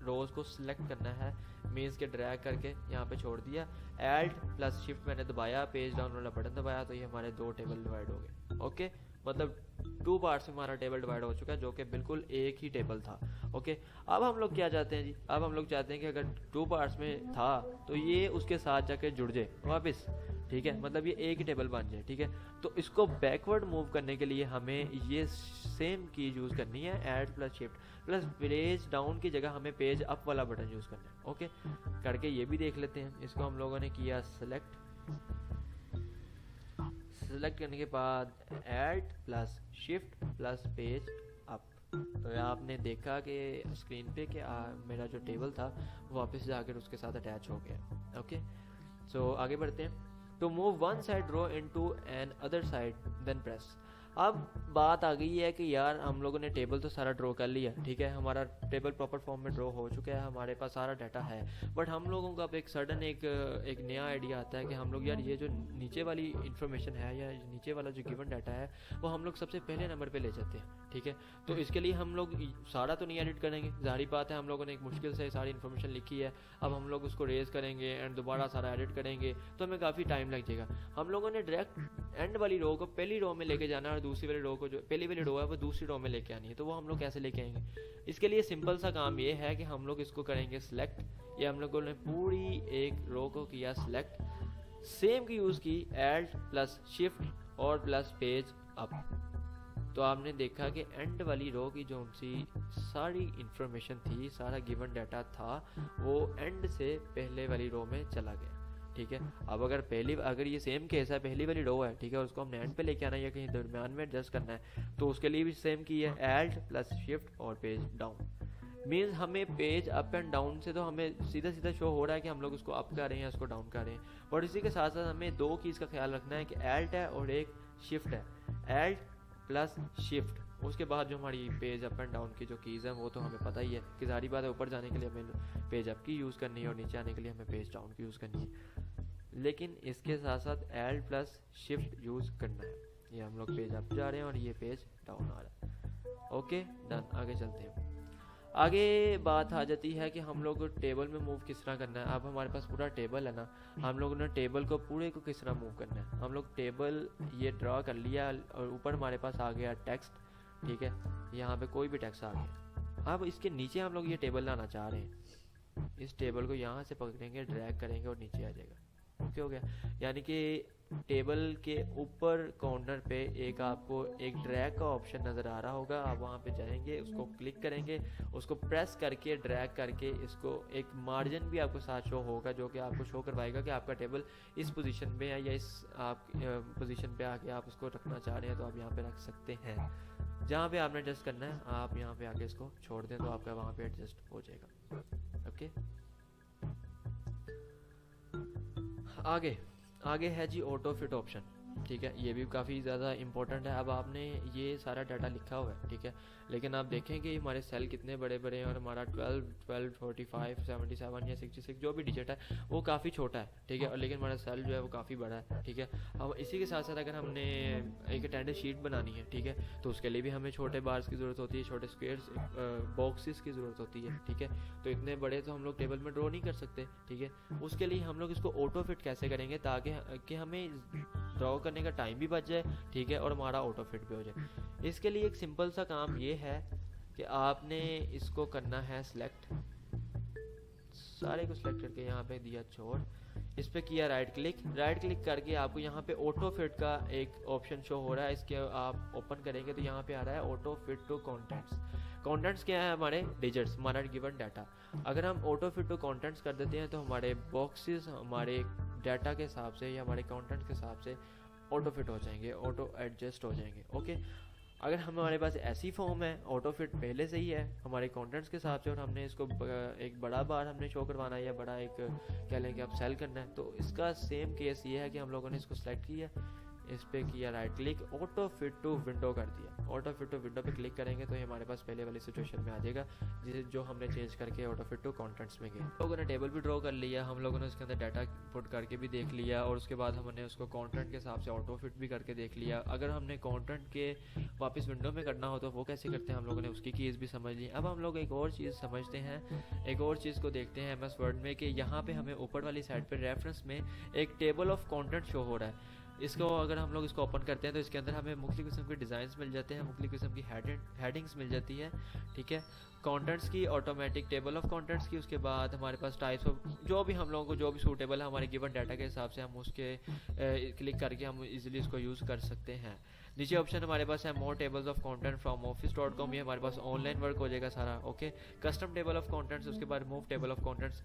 रोज़ को सिलेक्ट करना है, मीन्स के ड्रैग करके यहाँ पे छोड़ दिया, ऐल्ट प्लस शिफ्ट मैंने दबाया, पेज डाउन वाला बटन दबाया, तो ये हमारे 2 टेबल डिवाइड हो गए। ओके, मतलब 2 पार्ट्स में हमारा टेबल डिवाइड हो चुका है, जो कि बिल्कुल एक ही टेबल था। ओके, अब हम लोग क्या चाहते हैं जी, अब हम लोग चाहते हैं कि अगर 2 पार्ट्स में था तो ये उसके साथ जाके जुड़ जाए वापस, ठीक है, मतलब ये एक ही टेबल बन जाए, ठीक है। तो इसको बैकवर्ड मूव करने के लिए हमें ये सेम की यूज़ करनी है, add plus shift plus page down की जगह हमें पेज अप वाला बटन यूज़ करना है। ओके, करके ये भी देख लेते हैं। इसको हम लोगों ने किया सेलेक्ट करने के बाद add plus shift plus page up, तो आपने देखा कि स्क्रीन पे कि मेरा जो टेबल था वो वापस जाकर उसके साथ अटैच हो गया। ओके, सो आगे बढ़ते हैं। To move one side row into another side then press. अब बात आ गई है कि यार हम लोगों ने टेबल तो सारा ड्रॉ कर लिया, ठीक है, हमारा टेबल प्रॉपर फॉर्म में ड्रॉ हो चुका है, हमारे पास सारा डाटा है, बट हम लोगों का अब एक सडन एक नया आइडिया आता है कि हम लोग यार ये जो नीचे वाली इंफॉर्मेशन है या नीचे वाला जो गिवन डाटा है वो हम लोग सबसे पहले नंबर पे ले जाते हैं, ठीक है। तो इसके लिए हम लोग सारा तो नहीं एडिट करेंगे, जाहिर बात है, हम लोगों ने एक मुश्किल से सारी इन्फॉर्मेशन लिखी है, अब हम लोग उसको रेज करेंगे एंड दोबारा सारा एडिट करेंगे तो हमें काफ़ी टाइम लग जाएगा। हम लोगों ने डायरेक्ट एंड वाली रो को पहली रो में लेके जाना है और दूसरी वाली रो को, जो पहली वाली रो है वो दूसरी रो में लेके आनी है। तो वो हम लोग कैसे लेके आएंगे, इसके लिए सिंपल सा काम ये है कि हम लोग इसको करेंगे सिलेक्ट, ये हम लोगों ने पूरी एक रो को किया सिलेक्ट, सेम की यूज़ की ऐड प्लस शिफ्ट और प्लस पेज अप, तो आपने देखा कि एंड वाली रो की जो सी सारी इंफॉर्मेशन थी, सारा गिवन डाटा था, वो एंड से पहले वाली रो में चला गया, ठीक है। अब अगर ये सेम केस है, पहली वाली रो है, ठीक है, उसको हमने एंड पे लेके आना है या कहीं दरम्यान में एडजस्ट करना है, तो उसके लिए भी सेम की है, ऐड प्लस शिफ्ट और पेज डाउन। मीन्स हमें पेज अप एंड डाउन से तो हमें सीधा सीधा शो हो रहा है कि हम लोग उसको अप कर रहे हैं, उसको डाउन कर रहे हैं, और इसी के साथ साथ हमें 2 कीज़ का ख्याल रखना है कि ऐल्ट है और एक शिफ्ट है, ऐल्ट प्लस शिफ्ट, उसके बाद जो हमारी पेज अप एंड डाउन की जो कीज़ हैं वो तो हमें पता ही है कि सारी बात है, ऊपर जाने के लिए हमें पेज अप की यूज़ करनी है और नीचे आने के लिए हमें पेज डाउन की यूज़ करनी है, लेकिन इसके साथ साथ ऐल्ट प्लस शिफ्ट यूज़ करना है। ये हम लोग पेज अप जा रहे हैं और ये पेज डाउन आ रहा है। ओके डन, आगे चलते हैं। आगे बात आ जाती है कि हम लोग टेबल में मूव किस तरह करना है। अब हमारे पास पूरा टेबल है ना, हम लोगों ने टेबल को पूरे को किस तरह मूव करना है। हम लोग टेबल ये ड्रा कर लिया और ऊपर हमारे पास आ गया टेक्स्ट, ठीक है, यहाँ पे कोई भी टेक्स्ट आ गया। अब इसके नीचे हम लोग ये टेबल लाना चाह रहे हैं, इस टेबल को यहाँ से पकड़ेंगे, ड्रैग करेंगे और नीचे आ जाएगा। ओके हो गया, यानी कि टेबल के ऊपर कॉर्नर पे एक आपको एक ड्रैग का ऑप्शन नज़र आ रहा होगा, आप वहाँ पे जाएंगे, उसको क्लिक करेंगे, उसको प्रेस करके ड्रैग करके इसको एक मार्जिन भी आपको साथ शो होगा जो कि आपको शो करवाएगा कि आपका टेबल इस पोजीशन में है या इस आप पोजीशन पे आके आप उसको रखना चाह रहे हैं तो आप यहाँ पे रख सकते हैं। जहाँ पे आपने एडजस्ट करना है आप यहाँ पे आके इसको छोड़ दें तो आपका वहाँ पे एडजस्ट हो जाएगा। ओके, आगे है जी ऑटो फिट ऑप्शन, ठीक है, ये भी काफ़ी ज़्यादा इंपॉर्टेंट है। अब आपने ये सारा डाटा लिखा हुआ है, ठीक है, लेकिन आप देखें कि हमारे सेल कितने बड़े बड़े हैं और हमारा 12, 45, 77 या 66 जो भी डिजिट है वो काफ़ी छोटा है, ठीक है, और लेकिन हमारा सेल जो है वो काफ़ी बड़ा है, ठीक है। अब इसी के साथ साथ अगर हमने एक अटेंडेंस शीट बनानी है, ठीक है, तो उसके लिए भी हमें छोटे बार्स की ज़रूरत होती है, छोटे स्क्वेयर्स बॉक्सेस की ज़रूरत होती है, ठीक है। तो इतने बड़े तो हम लोग टेबल में ड्रॉ नहीं कर सकते, ठीक है। उसके लिए हम लोग इसको ऑटो फिट कैसे करेंगे ताकि हमें ड्रॉ करने का टाइम भी बच जाए, ठीक है, और हमारा ऑटो फिट भी हो जाए। इसके लिए एक सिंपल सा काम ये है कि आपने इसको करना है सिलेक्ट, सारे को सिलेक्ट करके यहाँ पे दिया छोड़, इस पे किया राइट क्लिक करके आपको यहाँ पे ऑटो फिट का एक ऑप्शन शो हो रहा है, इसके आप ओपन करेंगे तो यहाँ पे आ रहा है auto fit to contacts. Contents क्या है? हमारे डिजिट्स, हमारा गिवन डाटा। अगर हम ऑटो फिट टू कंटेंट्स कर देते हैं तो हमारे बॉक्सेस हमारे डाटा के हिसाब से या हमारे कंटेंट के हिसाब से ऑटो फिट हो जाएंगे, ऑटो एडजस्ट हो जाएंगे। ओके, अगर हमारे पास ऐसी फॉर्म है, ऑटो फिट पहले से ही है हमारे कंटेंट्स के हिसाब से, और हमने इसको एक बड़ा बार हमने शो करवाना है या बड़ा एक कह लें कि आप सेल करना है, तो इसका सेम केस ये है कि हम लोगों ने इसको सेलेक्ट किया, इस पर किया right click, auto fit to window कर दिया। ऑटो फिट टू विंडो पे क्लिक करेंगे तो ये हमारे पास पहले वाली सिचुएशन में आ जाएगा जिसे जो हमने चेंज करके ऑटो फिट टू कंटेंट्स में गए। हम लोगों ने टेबल भी ड्रॉ कर लिया, हम लोगों ने उसके अंदर डाटा पुट करके भी देख लिया, और उसके बाद हमने उसको कंटेंट के हिसाब से ऑटो फिट भी करके देख लिया। अगर हमने कंटेंट के वापस विंडो में करना हो तो वो कैसे करते हैं, हम लोगों ने उसकी कीज़ भी समझ ली। अब हम लोग एक और चीज़ समझते हैं, एक और चीज़ को देखते हैं MS वर्ड में, कि यहाँ पे हमें ऊपर वाली साइड पे रेफरेंस में एक टेबल ऑफ कंटेंट शो हो रहा है। इसको अगर हम लोग इसको ओपन करते हैं तो इसके अंदर हमें मुख्तलिफ किस्म के डिज़ाइंस मिल जाते हैं, मुख्तलिफ किस्म की हेडिंग्स मिल जाती है, ठीक है, कंटेंट्स की, ऑटोमेटिक टेबल ऑफ कंटेंट्स की। उसके बाद हमारे पास टाइप्स ऑफ, जो भी हम लोगों को जो भी सूटेबल है हमारे गिवन डाटा के हिसाब से हम उसके क्लिक करके हम इजीली इसको यूज़ कर सकते हैं। नीचे ऑप्शन हमारे पास है more tables of content from office.com, ये हमारे पास ऑनलाइन वर्क हो जाएगा सारा। Okay, custom table of contents, उसके बाद remove table of contents,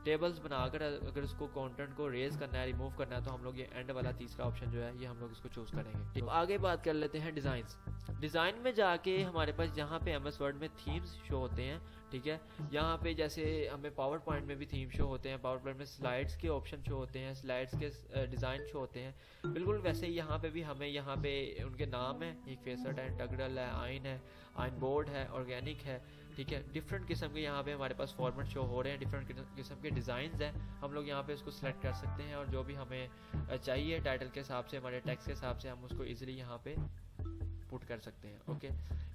tables बनाकर अगर उसको कंटेंट को रेज करना है, रिमूव करना है, तो हम लोग ये एंड वाला तीसरा ऑप्शन जो है ये हम लोग इसको चूज करेंगे। ठीक, तो आगे बात कर लेते हैं डिज़ाइंस। डिज़ाइन में जाके हमारे पास यहाँ पे MS वर्ड में थीम्स शो होते हैं, ठीक है। यहाँ पे जैसे हमें पावर पॉइंट में भी थीम शो होते हैं, पावर पॉइंट में स्लाइड्स के ऑप्शन शो होते हैं, स्लाइड्स के डिज़ाइन शो होते हैं, बिल्कुल वैसे ही यहाँ पे भी हमें यहाँ पे उनके नाम है, एक फेसट है, इंटीग्रल है, आइन बोर्ड है, ऑर्गेनिक है, ठीक है। डिफरेंट किस्म के यहाँ पे हमारे पास फॉर्मेट शो हो रहे हैं, डिफरेंट किस्म के डिज़ाइंस हैं। हम लोग यहाँ पे इसको सेलेक्ट कर सकते हैं और जो भी हमें चाहिए टाइटल के हिसाब से, हमारे टेक्स्ट के हिसाब से हम उसको ईजिली यहाँ पे पुट कर सकते हैं। ओके,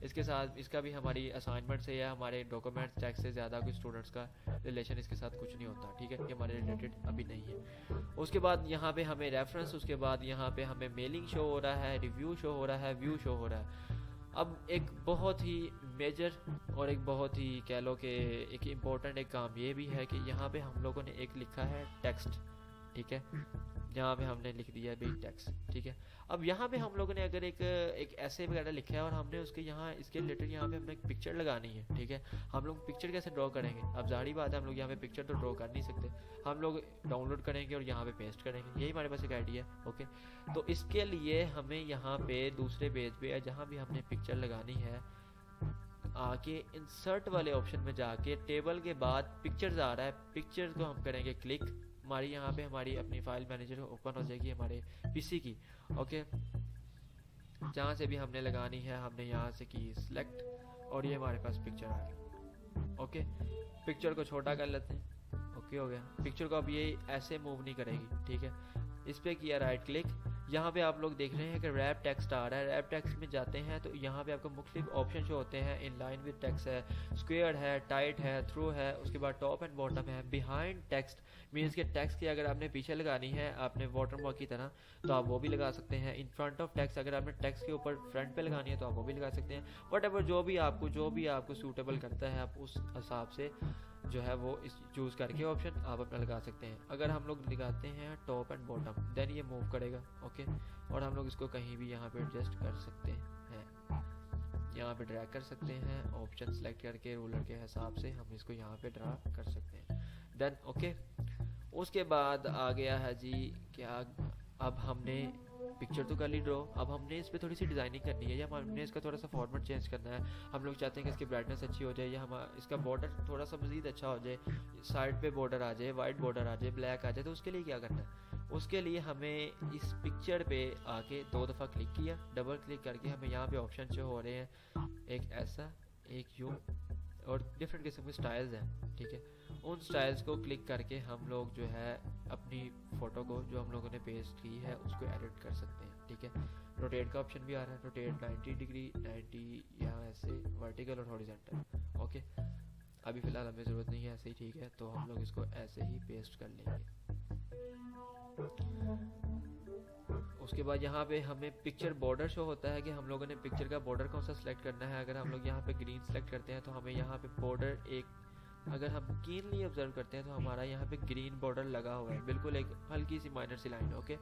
इसके साथ इसका भी हमारी असाइनमेंट से या हमारे डॉक्यूमेंट टेक्स्ट से ज़्यादा कोई स्टूडेंट्स का रिलेशन इसके साथ कुछ नहीं होता, ठीक है, ये हमारे रिलेटेड अभी नहीं है। उसके बाद यहाँ पे हमें रेफरेंस, उसके बाद यहाँ पे हमें मेलिंग शो हो रहा है, रिव्यू शो हो रहा है, व्यू शो हो रहा है। अब एक बहुत ही मेजर और एक बहुत ही कह लो कि एक इम्पोर्टेंट एक काम ये भी है कि यहाँ पे हम लोगों ने एक लिखा है टेक्स्ट, ठीक है, यहाँ पे हमने लिख दिया है बिग टेक्स्ट, ठीक है। अब यहाँ पे हम लोगों ने अगर एक ऐसे वगैरह लिखा है और हमने उसके यहाँ इसके रिलेटेड यहाँ पे हमने एक पिक्चर लगानी है, ठीक है, हम लोग पिक्चर कैसे ड्रॉ करेंगे? अब जाहिर बात है हम लोग यहाँ पे पिक्चर तो ड्रॉ कर नहीं सकते, हम लोग डाउनलोड करेंगे और यहाँ पे पेस्ट करेंगे, यही हमारे पास एक आइडिया है। ओके, तो इसके लिए हमें यहाँ पे दूसरे पेज पे जहाँ भी हमने पिक्चर लगानी है, आके इंसर्ट वाले ऑप्शन में जाके टेबल के बाद पिक्चर्स आ रहा है, पिक्चर को हम करेंगे क्लिक, हमारी यहाँ पे हमारी अपनी फाइल मैनेजर ओपन हो जाएगी हमारे पीसी की। ओके, जहाँ से भी हमने लगानी है हमने यहाँ से की सिलेक्ट और ये हमारे पास पिक्चर आ गया। ओके, पिक्चर को छोटा कर लेते हैं। ओके, हो गया। पिक्चर को अब ये ऐसे मूव नहीं करेगी, ठीक है। इस पर किया राइट क्लिक, यहाँ पे आप लोग देख रहे हैं कि रैप टेक्स्ट आ रहा है। रैप टेक्स्ट में जाते हैं तो यहाँ पे आपको मुख्तलिफ ऑप्शन जो होते हैं, इन लाइन विद टेक्स्ट है, स्क्वेयर है, टाइट है, थ्रू है, उसके बाद टॉप एंड बॉटम है, बिहाइंड टेक्स्ट मीन्स के टेक्स्ट की अगर आपने पीछे लगानी है आपने वाटरमार्क की तरह तो आप वो भी लगा सकते हैं। इन फ्रंट ऑफ टेक्स्ट अगर आपने टेक्स्ट के ऊपर फ्रंट पे लगानी है तो आप वो भी लगा सकते हैं। वट जो भी आपको सूटेबल करता है आप उस हिसाब से जो है वो इस चूज़ करके ऑप्शन आप अपना लगा सकते हैं। अगर हम लोग लगाते हैं टॉप एंड बॉटम देन ये मूव करेगा। ओके, और हम लोग इसको कहीं भी यहाँ पे एडजस्ट कर सकते हैं, यहाँ पे ड्रैग कर सकते हैं, ऑप्शन सेलेक्ट करके रूलर के हिसाब से हम इसको यहाँ पे ड्रा कर सकते हैं। देन ओके, उसके बाद आ गया है जी क्या, अब हमने पिक्चर तो कर ली ड्रॉ, अब हमने इस पर थोड़ी सी डिज़ाइनिंग करनी है या हमने इसका थोड़ा सा फॉर्मेट चेंज करना है। हम लोग चाहते हैं कि इसकी ब्राइटनेस अच्छी हो जाए या हम इसका बॉर्डर थोड़ा सा मज़ीद अच्छा हो जाए, साइड पे बॉर्डर आ जाए, वाइट बॉर्डर आ जाए, ब्लैक आ जाए। तो उसके लिए क्या करना है? उसके लिए हमें इस पिक्चर पे आके 2 दफ़ा क्लिक किया, डबल क्लिक करके हमें यहाँ पे ऑप्शन जो हो रहे हैं, एक ऐसा, एक यूँ, और डिफरेंट किस्म के स्टाइल्स हैं, ठीक है। उन स्टाइल्स को क्लिक करके हम लोग जो है अपनी फ़ोटो को जो हम लोगों ने पेस्ट की है उसको एडिट कर सकते हैं, ठीक है। रोटेट का ऑप्शन भी आ रहा है, रोटेट 90 डिग्री, 90 यहाँ ऐसे वर्टिकल और हॉरिजॉन्टल। ओके, अभी फ़िलहाल हमें ज़रूरत नहीं है, ऐसे ही ठीक है, तो हम लोग इसको ऐसे ही पेस्ट कर लेंगे। उसके बाद यहाँ पे हमें पिक्चर बॉर्डर शो होता है कि हम लोगों ने पिक्चर का बॉर्डर कौन सा सिलेक्ट करना है। अगर हम लोग यहाँ पे ग्रीन सेलेक्ट करते हैं तो हमें यहाँ पे बॉर्डर एक, अगर हम कीनली ऑब्जर्व करते हैं तो हमारा यहाँ पे ग्रीन बॉर्डर लगा हुआ है, बिल्कुल एक हल्की सी माइनर सी लाइन। ओके,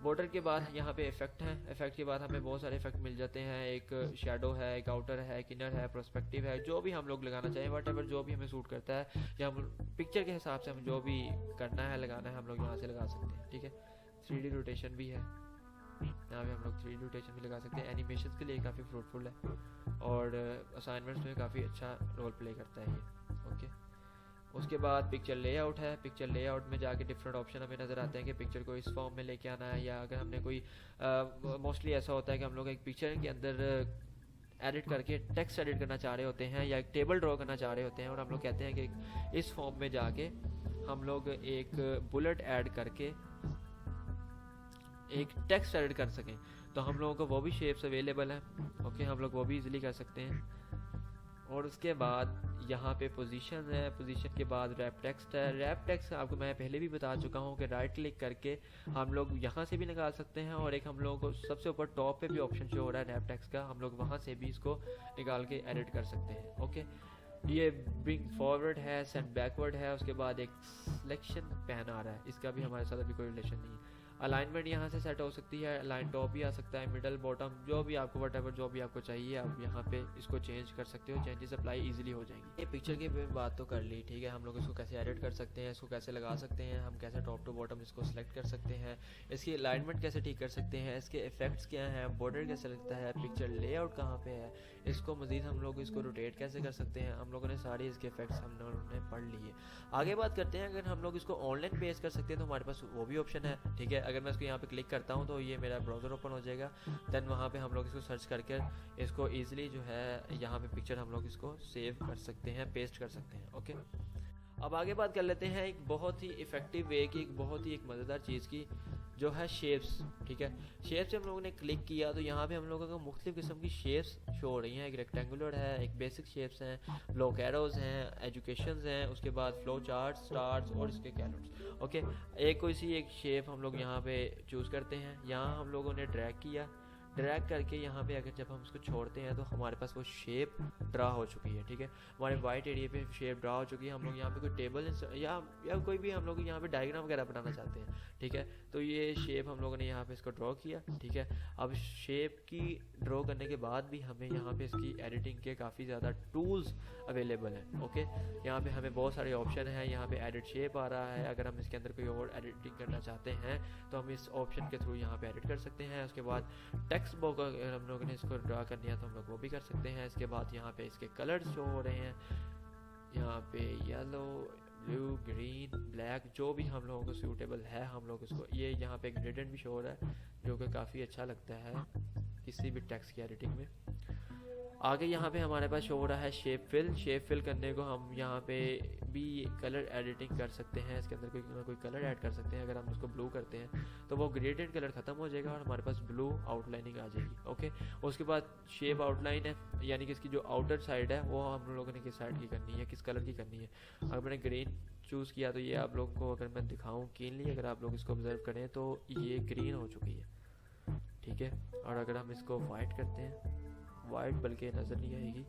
बॉर्डर के बाद यहाँ पे इफेक्ट है, इफेक्ट के बाद हमें बहुत सारे इफेक्ट मिल जाते हैं, एक शेडो है, एक आउटर है, एक इनर है, प्रोस्पेक्टिव है, जो भी हम लोग लगाना चाहें वट एवर जो भी हमें सूट करता है या हम पिक्चर के हिसाब से हम जो भी करना है लगाना है हम लोग यहाँ से लगा सकते हैं। ठीक है, 3D रोटेशन भी है, यहाँ पे हम लोग 3D रोटेशन भी लगा सकते हैं। एनिमेशन के लिए काफ़ी फ्रूटफुल है और असाइनमेंट्स में काफ़ी अच्छा रोल प्ले करता है ये। ओके, उसके बाद पिक्चर लेआउट है। पिक्चर लेआउट में जाके डिफरेंट ऑप्शन हमें नज़र आते हैं कि पिक्चर को इस फॉर्म में लेके आना है, या अगर हमने कोई मोस्टली ऐसा होता है कि हम लोग एक पिक्चर के अंदर एडिट करके टेक्स्ट एडिट करना चाह रहे होते हैं या एक टेबल ड्रॉ करना चाह रहे होते हैं और हम लोग कहते हैं कि इस फॉर्म में जाके हम लोग एक बुलेट ऐड करके एक टेक्स्ट एडिट कर सकें, तो हम लोगों को वो भी शेप्स अवेलेबल हैं। ओके, हम लोग वो भी इजीली कर सकते हैं। और उसके बाद यहाँ पे पोजीशन है, पोजीशन के बाद रैप टेक्स्ट है। रैप टेक्स्ट आपको मैं पहले भी बता चुका हूँ कि राइट क्लिक करके हम लोग यहाँ से भी निकाल सकते हैं और एक हम लोगों को सबसे ऊपर टॉप पे भी ऑप्शन शो हो रहा है रैप टेक्स्ट का, हम लोग वहाँ से भी इसको निकाल के एडिट कर सकते हैं। ओके, ये ब्रिंग फॉरवर्ड है, सेंड बैकवर्ड है, उसके बाद एक सिलेक्शन पैन आ रहा है, इसका भी हमारे साथ अभी कोई रिलेशन नहीं है। अलाइनमेंट यहाँ से सेट हो सकती है, अलाइन टॉप भी आ सकता है, मिडल बॉटम जो भी आपको वटेवर जो भी आपको चाहिए आप यहाँ पे इसको चेंज कर सकते हो, चेंजेस अप्लाई इजीली हो जाएंगी। ये पिक्चर की बात तो कर ली, ठीक है, हम लोग इसको कैसे एडिट कर सकते हैं, इसको कैसे लगा सकते हैं, हम कैसे टॉप टू बॉटम इसको सिलेक्ट कर सकते हैं, इसकी अलाइनमेंट कैसे ठीक कर सकते हैं, इसके इफेक्ट्स क्या हैं, बॉर्डर कैसे लगता है, पिक्चर लेआउट कहाँ पे है, इसको मजीद हम लोग इसको रोटेट कैसे कर सकते हैं, हम लोगों ने सारी इसके इफेक्ट्स हम लोगों ने पढ़ लिए। आगे बात करते हैं, अगर हम लोग इसको ऑनलाइन बेस कर सकते हैं तो हमारे पास वो भी ऑप्शन है। ठीक है, अगर मैं इसको यहाँ पे क्लिक करता हूँ तो ये मेरा ब्राउज़र ओपन हो जाएगा, देन वहाँ पे हम लोग इसको सर्च करके इसको ईजिली जो है यहाँ पे पिक्चर हम लोग इसको सेव कर सकते हैं, पेस्ट कर सकते हैं। ओके, अब आगे बात कर लेते हैं एक बहुत ही इफ़ेक्टिव वे की, एक बहुत ही एक मज़ेदार चीज़ की, जो है शेप्स। ठीक है, शेप्स हम लोगों ने क्लिक किया तो यहाँ पे हम लोगों को मुख्तलिफ किस्म की शेप्स शो हो रही हैं। एक रेक्टेंगुलर है, एक बेसिक शेप्स हैं, ब्लॉक एरोज हैं, एजुकेशंस हैं, उसके बाद फ्लो चार्ट्स, स्टार्स और इसके कैरोट्स। ओके, एक कोई सी एक शेप हम लोग यहाँ पे चूज़ करते हैं, यहाँ हम लोगों ने ड्रैग किया, ड्रैग करके यहाँ पे अगर जब हम इसको छोड़ते हैं तो हमारे पास वो शेप ड्रा हो चुकी है। ठीक है, हमारे वाइट एरिया पे शेप ड्रा हो चुकी है। हम लोग यहाँ पे कोई टेबल या कोई भी हम लोग यहाँ पे डायग्राम वगैरह बनाना चाहते हैं। ठीक है, तो ये शेप हम लोगों ने यहाँ पे इसको ड्रॉ किया। ठीक है, अब शेप की ड्रॉ करने के बाद भी हमें यहाँ पे इसकी एडिटिंग के काफ़ी ज़्यादा टूल्स अवेलेबल हैं। ओके, यहाँ पे हमें बहुत सारे ऑप्शन हैं, यहाँ पे एडिट शेप आ रहा है, अगर हम इसके अंदर कोई और एडिटिंग करना चाहते हैं तो हम इस ऑप्शन के थ्रू यहाँ पे एडिट कर सकते हैं। उसके बाद टेक्स्ट बॉक्स अगर हम लोगों ने इसको ड्रा करनी है तो हम लोग वो भी कर सकते हैं। इसके बाद यहाँ पे इसके कलर्स शो हो रहे हैं, यहाँ पे येलो, ब्लू, ग्रीन, ब्लैक, जो भी हम लोगों को सूटेबल है हम लोग इसको, ये यहाँ पे एक ग्रेडेंट भी शो हो रहा है जो कि काफ़ी अच्छा लगता है किसी भी टेक्स्ट की एडिटिंग में। आगे यहाँ पे हमारे पास शो हो रहा है शेप फिल। शेप फिल करने को हम यहाँ पे भी कलर एडिटिंग कर सकते हैं, इसके अंदर कोई कलर ऐड कर सकते हैं। अगर हम इसको ब्लू करते हैं तो वो ग्रेडियंट कलर ख़त्म हो जाएगा और हमारे पास ब्लू आउटलाइनिंग आ जाएगी। ओके, उसके बाद शेप आउटलाइन है, यानी कि इसकी जो आउटर साइड है वो हम लोगों ने किस साइड की करनी है, किस कलर की करनी है। अगर मैंने ग्रीन चूज़ किया तो ये आप लोगों को अगर मैं दिखाऊँ कीनली, अगर आप लोग इसको ऑब्जर्व करें तो ये ग्रीन हो चुकी है। ठीक है, और अगर हम इसको वाइट करते हैं, वाइट बल्कि नज़र नहीं आएगी,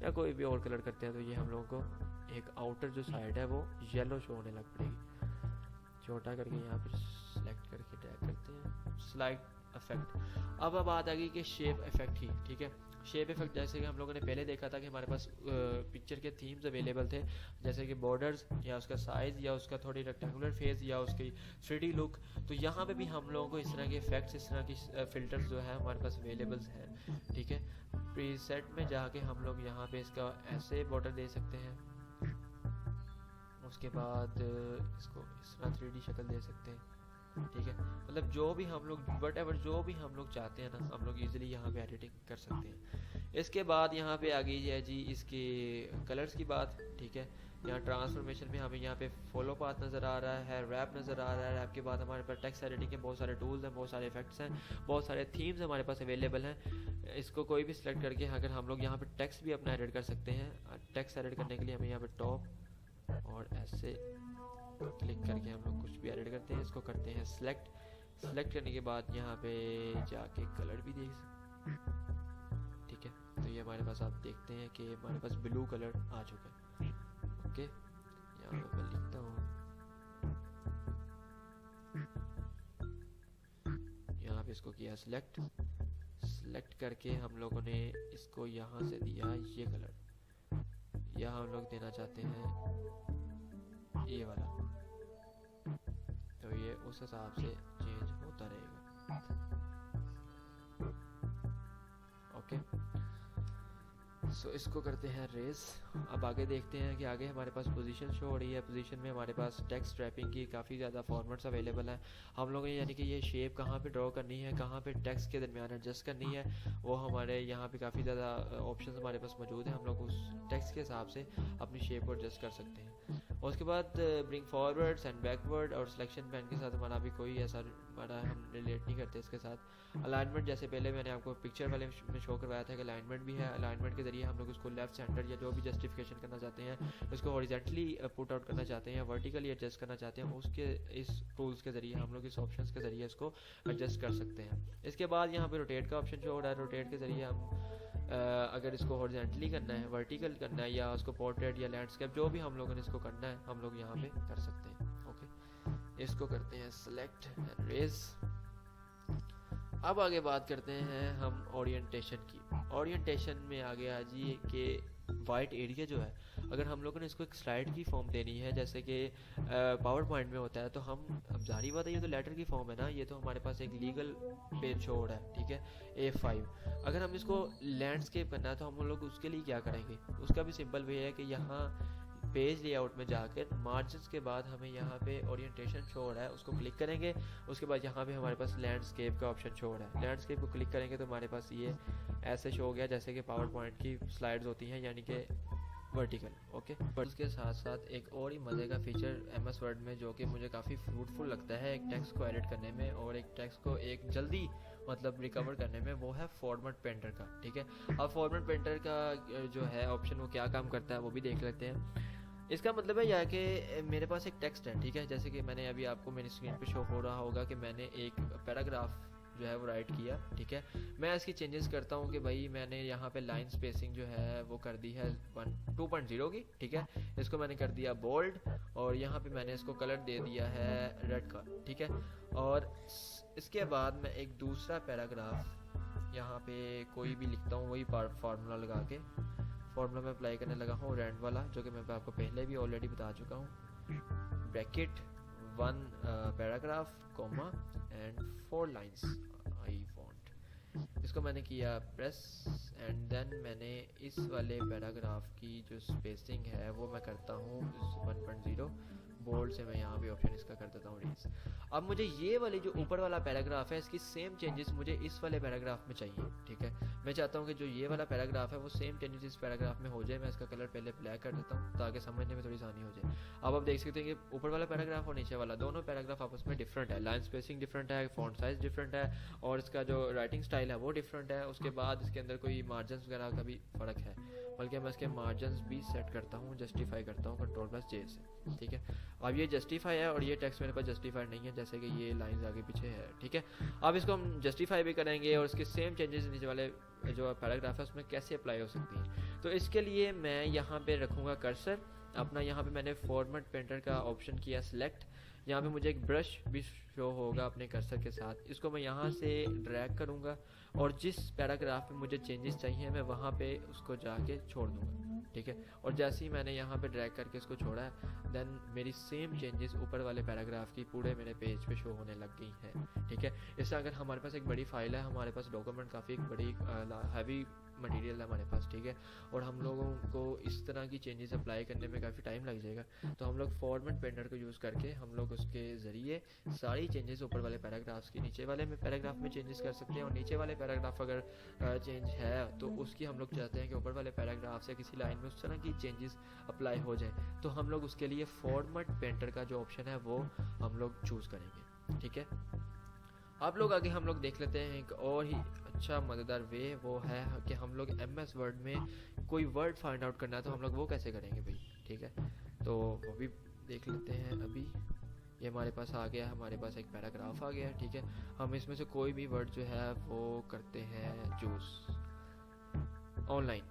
या कोई भी और कलर करते हैं तो ये हम लोगों को एक आउटर जो साइड है वो येलो शो होने लग पड़ेगी। छोटा करके यहाँ पर सिलेक्ट करके ड्रैग करते हैं, स्लाइड इफेक्ट। अब बात आ गई कि शेप इफेक्ट ही। ठीक है, शेप इफेक्ट जैसे कि हम लोगों ने पहले देखा था कि हमारे पास पिक्चर के थीम्स अवेलेबल थे, जैसे कि बॉर्डर्स या उसका साइज़ या उसका थोड़ी रेक्टेंगुलर फेस या उसकी 3D लुक। तो यहाँ पे भी हम लोगों को इस तरह के इफेक्ट्स, इस तरह की फिल्टर्स जो है हमारे पास अवेलेबल्स हैं। ठीक है, प्रीसेट में जाके हम लोग यहाँ पे इसका ऐसे बॉर्डर दे सकते हैं, उसके बाद इसको इस तरह 3D शक्ल दे सकते हैं। ठीक है, मतलब जो भी हम लोग वटएवर जो भी हम लोग चाहते हैं ना, हम लोग इजीली यहाँ पे एडिटिंग कर सकते हैं। इसके बाद यहाँ पे आ गई है जी इसके कलर्स की बात। ठीक है, यहाँ ट्रांसफॉर्मेशन में हमें यहाँ पे फॉलो पाथ नज़र आ रहा है, रैप नज़र आ रहा है। रैप के बाद हमारे पास टेक्स्ट एडिटिंग के बहुत सारे टूल्स हैं, बहुत सारे इफेक्ट्स हैं, बहुत सारे थीम्स हमारे पास अवेलेबल हैं। इसको कोई भी सिलेक्ट करके अगर हम लोग यहाँ पे टेक्स्ट भी अपना एडिट कर सकते हैं। टेक्स्ट एडिट करने के लिए हमें यहाँ पे टॉप और ऐसे क्लिक करके हम लोग कुछ भी एडिट करते हैं, इसको करते हैं सिलेक्ट। सिलेक्ट करने के बाद यहाँ पे जाके कलर भी देख सकते। ठीक है, तो ये हमारे पास आप देखते हैं कि हमारे पास ब्लू कलर आ चुका है। ओके, यहाँ पे मैं लिखता हूँ इसको किया सेलेक्ट करके हम लोगों ने इसको यहाँ से दिया ये कलर, यहाँ हम लोग देना चाहते हैं ये वाला, तो ये उस हिसाब से चेंज होता रहेगा। ओके, सो इसको करते हैं रेस। अब आगे देखते हैं कि आगे हमारे पास पोजीशन शो हो रही है। पोजीशन में हमारे पास टेक्स्ट रैपिंग की काफ़ी ज़्यादा फॉर्मेट्स अवेलेबल हैं। हम लोगों ने यानी कि ये शेप कहाँ पे ड्रॉ करनी है, कहाँ पे टेक्स्ट के दरमियान एडजस्ट करनी है, वो हमारे यहाँ पे काफ़ी ज़्यादा ऑप्शंस हमारे पास मौजूद हैं। हम लोग उस टेक्स्ट के हिसाब से अपनी शेप को एडजस्ट कर सकते हैं। और उसके बाद ब्रिंग फॉरवर्ड्स एंड बैकवर्ड और सिलेक्शन पैन के साथ हमारा भी कोई ऐसा हमारा हम रिलेट नहीं करते इसके साथ। अलाइनमेंट जैसे पहले मैंने आपको पिक्चर वाले में शो करवाया था कि अलाइनमेंट भी है। अलाइनमेंट के जरिए हम लोग उसको लेफ्ट सेंटर या जो भी जस्टिफिकेशन करना चाहते हैं, उसको हॉरिजॉन्टली पुट आउट करना चाहते हैं, वर्टिकली एडजस्ट करना चाहते हैं, उसके इस टूल्स के जरिए हम लोग इस ऑप्शंस के जरिए इसको एडजस्ट कर सकते हैं। इसके बाद यहाँ पे रोटेट का ऑप्शन शो हो रहा है। रोटेट के जरिए हम अगर इसको हॉरिजॉन्टली करना है, वर्टिकल करना है, या उसको पोर्ट्रेट या लैंडस्केप जो भी हम लोगों ने इसको करना है, हम लोग यहाँ पे कर सकते हैं। ओके, इसको करते हैं सेलेक्ट एंड रेज। अब आगे बात करते हैं हम ओरिएंटेशन की। ओरिएंटेशन में आगे आ जाइए कि वाइट एरिया जो है, अगर हम लोगों ने इसको एक स्लाइड की फॉर्म देनी है जैसे कि पावर पॉइंट में होता है, तो हम अब जारी बात है ये तो लेटर की फॉर्म है ना, ये तो हमारे पास एक लीगल पेज शो हो रहा है, ठीक है, A5। अगर हम इसको लैंडस्केप करना है तो हम लोग उसके लिए क्या करेंगे, उसका भी सिंपल वे है कि यहाँ पेज लेआउट में जाकर मार्जिन्स के बाद हमें यहाँ पे ओरिएंटेशन शो हो रहा है, उसको क्लिक करेंगे। उसके बाद यहाँ पे हमारे पास लैंडस्केप का ऑप्शन शो हो रहा है। लैंडस्केप को क्लिक करेंगे तो हमारे पास ये ऐसे शो हो गया जैसे कि पावर पॉइंट की स्लाइड्स होती हैं, यानी कि वर्टिकल। ओके, बट उसके साथ साथ एक और ही मज़े का फीचर MS वर्ड में जो कि मुझे काफ़ी फ्रूटफुल लगता है एक टेक्स्ट को एडिट करने में और एक टेक्स्ट को एक जल्दी मतलब रिकवर करने में, वो है फॉर्मेट पेंटर का। ठीक है, अब फॉर्मेट पेंटर का जो है ऑप्शन वो क्या काम करता है वो भी देख लेते हैं। इसका मतलब है यह कि मेरे पास एक टेक्स्ट है, ठीक है, जैसे कि मैंने अभी आपको मेरी स्क्रीन पे शो हो रहा होगा कि मैंने एक पैराग्राफ जो है वो राइट किया। ठीक है, मैं इसकी चेंजेस करता हूँ कि भाई मैंने यहाँ पे लाइन स्पेसिंग जो है वो कर दी है 2.0 की। ठीक है, इसको मैंने कर दिया बोल्ड और यहाँ पे मैंने इसको कलर दे दिया है रेड का। ठीक है, और इसके बाद मैं एक दूसरा पैराग्राफ यहाँ पे कोई भी लिखता हूँ, वही फार्मूला लगा के फार्मूला में अप्लाई करने लगा हूँ, रैंड वाला, जो कि मैं आपको पहले भी ऑलरेडी बता चुका हूँ। Bracket 1 paragraph comma and 4 lines I want, इसको मैंने किया प्रेस एंड देन मैंने इस वाले पैराग्राफ की जो स्पेसिंग है वो मैं करता हूँ 1.0 बोल्ड से, मैं यहाँ पे ऑप्शन इसका कर देता हूँ रेज। अब मुझे ये वाली जो ऊपर वाला पैराग्राफ है इसकी सेम चेंजेस मुझे इस वाले पैराग्राफ में चाहिए। ठीक है, मैं चाहता हूँ कि जो ये वाला पैराग्राफ है वो सेम चेंजेस इस पैराग्राफ में हो जाए। मैं इसका कलर पहले ब्लैक कर देता हूँ ताकि समझने में थोड़ी आसानी हो जाए। अब आप देख सकते हैं कि ऊपर वाला पैराग्राफ और नीचे वाला दोनों पैराग्राफ आपस में डिफरेंट है, लाइन स्पेसिंग डिफरेंट है, फॉन्ट साइज डिफरेंट है और इसका जो राइटिंग स्टाइल है वो डिफरेंट है। उसके बाद इसके अंदर कोई मार्जिन वगैरह का भी फ़र्क है, बल्कि मैं इसके मार्जिन भी सेट करता हूँ, जस्टिफाई करता हूँ Ctrl+J से। ठीक है, अब ये जस्टिफाई है और ये टेक्स्ट मेरे पास जस्टिफाई नहीं है, जैसे कि ये लाइंस आगे पीछे है। ठीक है, अब इसको हम जस्टिफाई भी करेंगे और इसके सेम चेंजेस नीचे वाले जो पैराग्राफ है उसमें कैसे अप्लाई हो सकती हैं। तो इसके लिए मैं यहाँ पे रखूँगा कर्सर अपना, यहाँ पे मैंने फॉर्मेट पेंटर का ऑप्शन किया सिलेक्ट। यहाँ पे मुझे एक ब्रश भी शो होगा अपने कर्सर के साथ, इसको मैं यहाँ से ड्रैग करूँगा और जिस पैराग्राफ में मुझे चेंजेस चाहिए मैं वहाँ पे उसको जाके छोड़ दूँगा। ठीक है, और जैसे ही मैंने यहाँ पे ड्रैग करके इसको छोड़ा है देन मेरी सेम चेंजेस ऊपर वाले पैराग्राफ की पूरे मेरे पेज पे शो होने लग गई हैं। ठीक है, इससे अगर हमारे पास एक बड़ी फाइल है, हमारे पास डॉक्यूमेंट काफ़ी बड़ी हैवी मटेरियल है हमारे पास, ठीक है, और हम लोगों को इस तरह की चेंजेस अप्लाई करने में काफ़ी टाइम लग जाएगा, तो हम लोग फॉर्मेट पेंटर को यूज़ करके हम लोग उसके ज़रिए सारी चेंजेस ऊपर वाले पैराग्राफ्स की नीचे वाले में पैराग्राफ में चेंजेस कर सकते हैं। और नीचे वाले पैराग्राफ अगर चेंज है तो उसकी हम लोग चाहते हैं कि ऊपर वाले पैराग्राफ से किसी लाइन में उस तरह की चेंजेस अप्लाई हो जाए, तो हम लोग उसके लिए फॉर्मेट पेंटर का जो ऑप्शन है वो हम लोग चूज़ करेंगे। ठीक है, आप लोग आगे हम लोग देख लेते हैं एक और ही अच्छा मज़ेदार वे, वो है कि हम लोग MS वर्ड में कोई वर्ड फाइंड आउट करना है तो हम लोग वो कैसे करेंगे भाई। ठीक है, तो वो भी देख लेते हैं। अभी ये हमारे पास आ गया, हमारे पास एक पैराग्राफ आ गया। ठीक है, हम इसमें से कोई भी वर्ड जो है वो करते हैं चूज़ ऑनलाइन।